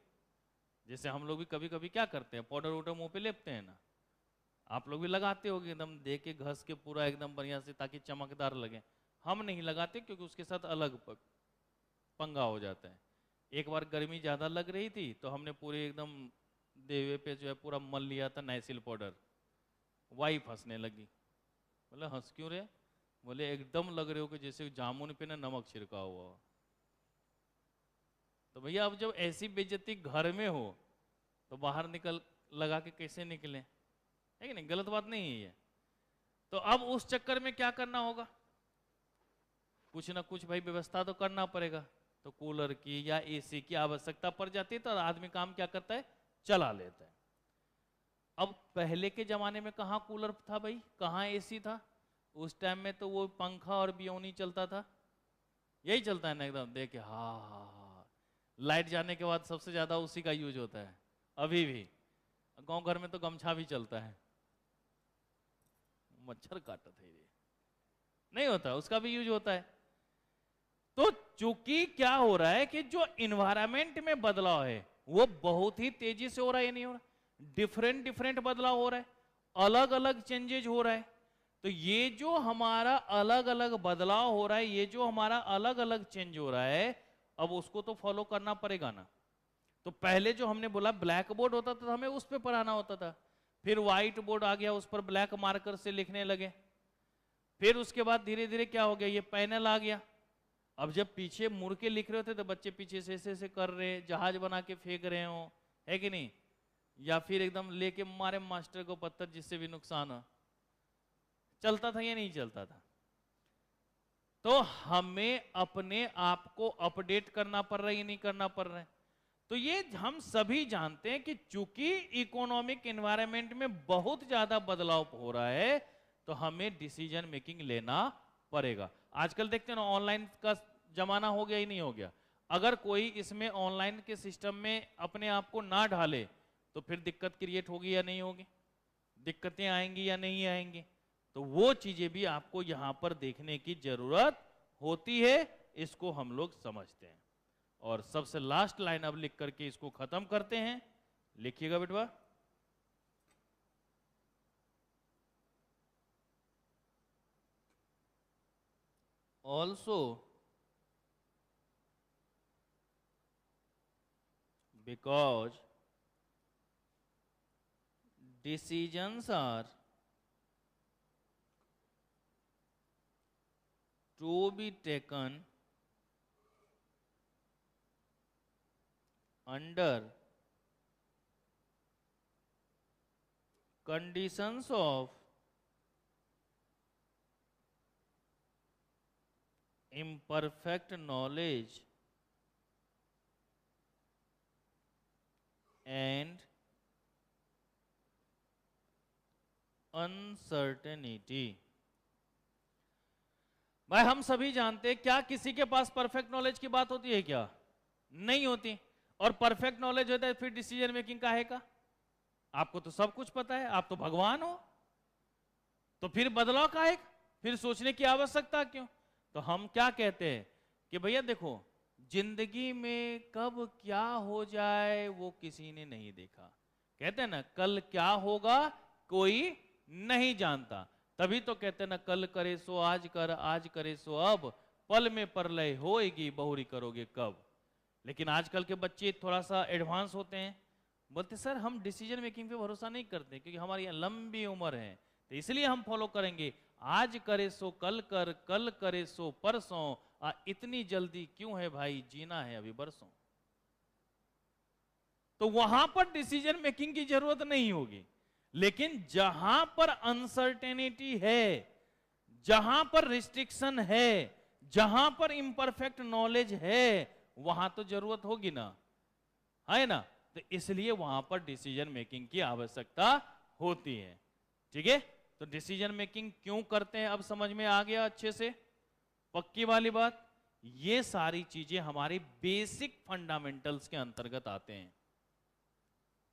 जैसे हम लोग भी कभी कभी क्या करते हैं, पाउडर वाउडर मुंह पे लेपते हैं ना, आप लोग भी लगाते होगे एकदम दे के घस के पूरा एकदम बढ़िया से ताकि चमकदार लगे। हम नहीं लगाते क्योंकि उसके साथ अलग पंगा हो जाता है। एक बार गर्मी ज्यादा लग रही थी तो हमने पूरे एकदम देवे पे जो है पूरा मल लिया था नाइसिल पाउडर, वाइफ हंसने लगी। बोले हंस क्यों रहे? बोले एकदम लग रहे हो कि जैसे जामुन पे ना नमक छिड़का हुआ। तो भैया अब जब ऐसी बेइज्जती घर में हो तो बाहर निकल लगा के कैसे निकले? है कि नहीं? गलत बात नहीं है ये। तो अब उस चक्कर में क्या करना होगा? कुछ ना कुछ भाई व्यवस्था तो करना पड़ेगा। तो कूलर की या एसी की आवश्यकता पड़ जाती है तो आदमी काम क्या करता है? चला लेता है। अब पहले के जमाने में कहाँ कूलर था भाई, कहाँ एसी था? उस टाइम में तो वो पंखा और बियोनी चलता था। यही चलता है ना एकदम देख के, हाँ। लाइट जाने के बाद सबसे ज्यादा उसी का यूज होता है अभी भी। गांव घर में तो गमछा भी चलता है, मच्छर काटा था ये नहीं होता, उसका भी यूज होता है। तो चूंकि क्या हो रहा है कि जो इन्वायरमेंट में बदलाव है वो बहुत ही तेजी से हो रहा है, नहीं हो रहा, डिफरेंट डिफरेंट बदलाव हो रहा है, अलग अलग चेंजेज हो रहा है। तो ये जो हमारा अलग अलग बदलाव हो रहा है, ये जो हमारा अलग अलग चेंज हो रहा है, अब उसको तो फॉलो करना पड़ेगा ना। तो पहले जो हमने बोला ब्लैक बोर्ड होता था तो हमें उस पर पढ़ाना होता था, फिर व्हाइट बोर्ड आ गया, उस पर ब्लैक मार्कर से लिखने लगे, फिर उसके बाद धीरे धीरे क्या हो गया, ये पैनल आ गया। अब जब पीछे मुड़ के लिख रहे होते तो बच्चे पीछे से ऐसे कर रहे, जहाज बना के फेंक रहे हो, है कि नहीं, या फिर एकदम लेके मारे मास्टर को पत्थर जिससे भी नुकसान हो। चलता था या नहीं चलता था? तो हमें अपने आप को अपडेट करना पड़ रहा है या नहीं करना पड़ रहा है? तो ये हम सभी जानते हैं कि चूंकि इकोनॉमिक एनवायरनमेंट में बहुत ज्यादा बदलाव हो रहा है तो हमें डिसीजन मेकिंग लेना पड़ेगा। आजकल देखते हैं ना ऑनलाइन का जमाना हो गया ही नहीं हो गया। अगर कोई इसमें ऑनलाइन के सिस्टम में अपने आप को ना ढाले तो फिर दिक्कत क्रिएट होगी या नहीं होगी, दिक्कतें आएंगी या नहीं आएंगी। तो वो चीजें भी आपको यहां पर देखने की जरूरत होती है, इसको हम लोग समझते हैं। और सबसे लास्ट लाइन अब लिख करके इसको खत्म करते हैं। लिखिएगा बेटवा, also because decisions are to be taken under conditions of imperfect knowledge and uncertainty. भाई हम सभी जानते हैं, क्या किसी के पास परफेक्ट नॉलेज की बात होती है क्या? नहीं होती। और परफेक्ट नॉलेज होता है फिर डिसीजन मेकिंग काहे का? आपको तो सब कुछ पता है, आप तो भगवान हो, तो फिर बदलाव काहे, फिर सोचने की आवश्यकता क्यों? तो हम क्या कहते हैं कि भैया देखो, जिंदगी में कब क्या हो जाए वो किसी ने नहीं देखा। कहते हैं ना, कल क्या होगा कोई नहीं जानता। तभी तो कहते हैं ना, कल करे सो आज कर, आज करे सो अब, पल में परलय होएगी बहुरी करोगे कब। लेकिन आजकल के बच्चे थोड़ा सा एडवांस होते हैं, बोलते सर हम डिसीजन मेकिंग पे भरोसा नहीं करते क्योंकि हमारी यहाँ लंबी उम्र है, तो इसलिए हम फॉलो करेंगे आज करे सो कल कर, कल करे सो परसों, इतनी जल्दी क्यों है भाई, जीना है अभी बरसों। तो वहां पर डिसीजन मेकिंग की जरूरत नहीं होगी। लेकिन जहां पर अनसर्टेनिटी है, जहां पर रिस्ट्रिक्शन है, जहां पर इंपरफेक्ट नॉलेज है, वहां तो जरूरत होगी ना, है ना। तो इसलिए वहां पर डिसीजन मेकिंग की आवश्यकता होती है। ठीक है, तो डिसीजन मेकिंग क्यों करते हैं अब समझ में आ गया अच्छे से, पक्की वाली बात। ये सारी चीजें हमारी बेसिक फंडामेंटल्स के अंतर्गत आते हैं।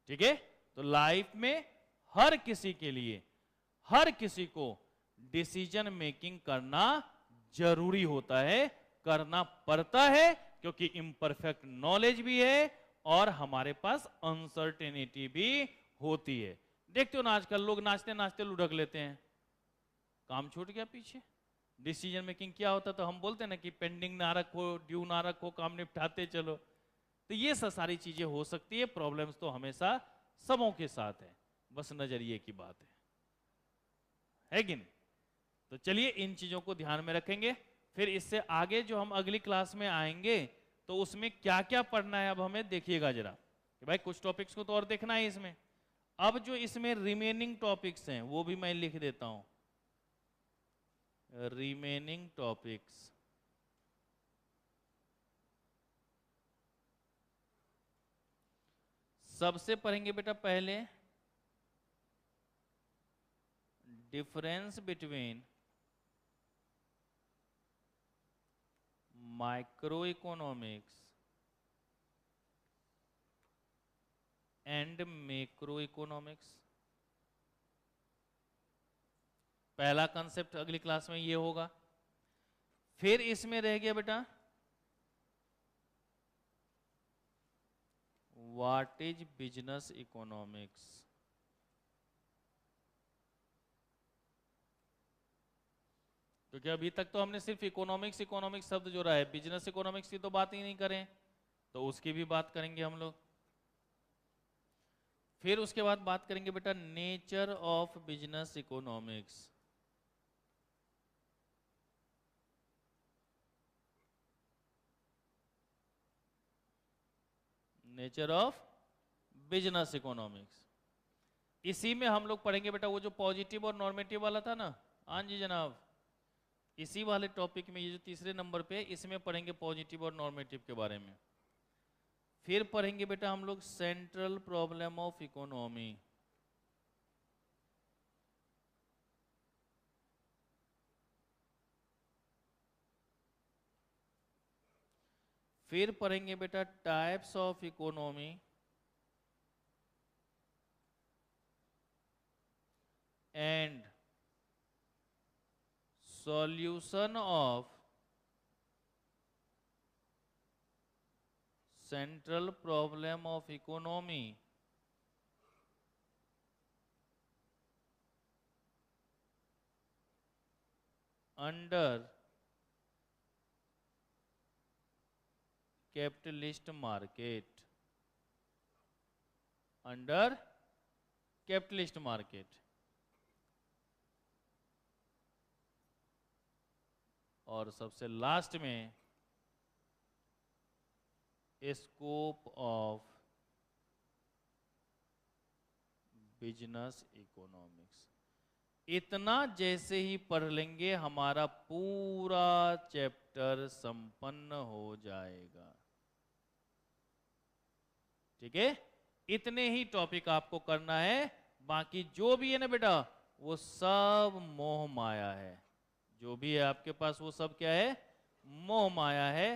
ठीक है, तो लाइफ में हर किसी के लिए, हर किसी को डिसीजन मेकिंग करना जरूरी होता है, करना पड़ता है, क्योंकि इम्परफेक्ट नॉलेज भी है और हमारे पास अनसर्टेनिटी भी होती है। देखते हो ना आजकल लोग नाचते नाचते लुढ़क लेते हैं, काम छूट गया पीछे। डिसीजन मेकिंग क्या होता, तो हम बोलते हैं ना कि पेंडिंग ना रखो, ड्यू ना रखो, काम निपटाते चलो। तो ये सारी चीजें हो सकती है, प्रॉब्लम्स तो हमेशा सबों के साथ है, बस नजरिए की बात है कि नहीं। तो चलिए इन चीजों को ध्यान में रखेंगे। फिर इससे आगे जो हम अगली क्लास में आएंगे तो उसमें क्या क्या पढ़ना है अब हमें देखिएगा जरा, कि भाई कुछ टॉपिक्स को तो और देखना है इसमें। अब जो इसमें रिमेनिंग टॉपिक्स हैं वो भी मैं लिख देता हूं, रिमेनिंग टॉपिक्स। सबसे पढ़ेंगे बेटा पहले difference between micro economics and macro economics. पहला कंसेप्ट अगली क्लास में ये होगा। फिर इसमें रह गया बेटा व्हाट इज बिजनेस इकोनॉमिक्स। क्योंकि अभी तक तो हमने सिर्फ इकोनॉमिक्स इकोनॉमिक्स शब्द जोड़ा है, बिजनेस इकोनॉमिक्स की तो बात ही नहीं करें, तो उसकी भी बात करेंगे हम लोग। फिर उसके बाद बात करेंगे बेटा nature of business economics. Nature of business economics. इसी में हम लोग पढ़ेंगे बेटा वो जो पॉजिटिव और नॉर्मेटिव वाला था ना, हाँ जी जनाब, इसी वाले टॉपिक में ये जो तीसरे नंबर पे है इसमें पढ़ेंगे पॉजिटिव और नॉर्मेटिव के बारे में। फिर पढ़ेंगे बेटा हम लोग सेंट्रल प्रॉब्लम ऑफ इकोनॉमी। फिर पढ़ेंगे बेटा types of economy, and solution of central problem of economy under capitalist market, under capitalist market. और सबसे लास्ट में स्कोप ऑफ बिजनेस इकोनॉमिक्स। इतना जैसे ही पढ़ लेंगे हमारा पूरा चैप्टर संपन्न हो जाएगा। ठीक है, इतने ही टॉपिक आपको करना है, बाकी जो भी है ना बेटा वो सब मोह माया है। जो भी है आपके पास वो सब क्या है, मोह माया है।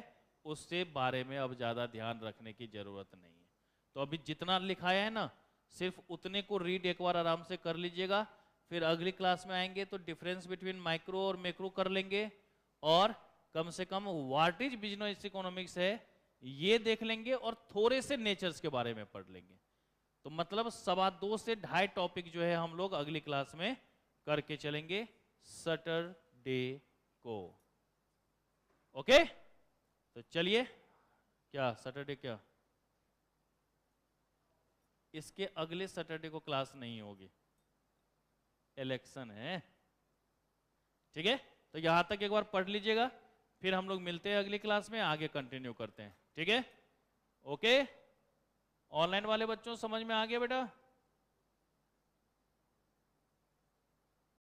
उससे बारे में अब ज्यादा ध्यान रखने की जरूरत नहीं है। तो अभी जितना लिखाया है ना सिर्फ उतने को रीड एक बार आराम से कर लीजिएगा। फिर अगली क्लास में आएंगे तो डिफरेंस बिटवीन माइक्रो और मैक्रो कर लेंगे, और कम से कम व्हाट इज बिजनेस इकोनॉमिक्स है ये देख लेंगे, और थोड़े से नेचर्स के बारे में पढ़ लेंगे। तो मतलब 2.25 से 2.5 टॉपिक जो है हम लोग अगली क्लास में करके चलेंगे सैटरडे को। ओके, तो चलिए। क्या सैटरडे, क्या इसके अगले सैटरडे को क्लास नहीं होगी, इलेक्शन है। ठीक है, तो यहां तक एक बार पढ़ लीजिएगा, फिर हम लोग मिलते हैं अगली क्लास में, आगे कंटिन्यू करते हैं। ठीक है, ओके। ऑनलाइन वाले बच्चों समझ में आ गया बेटा?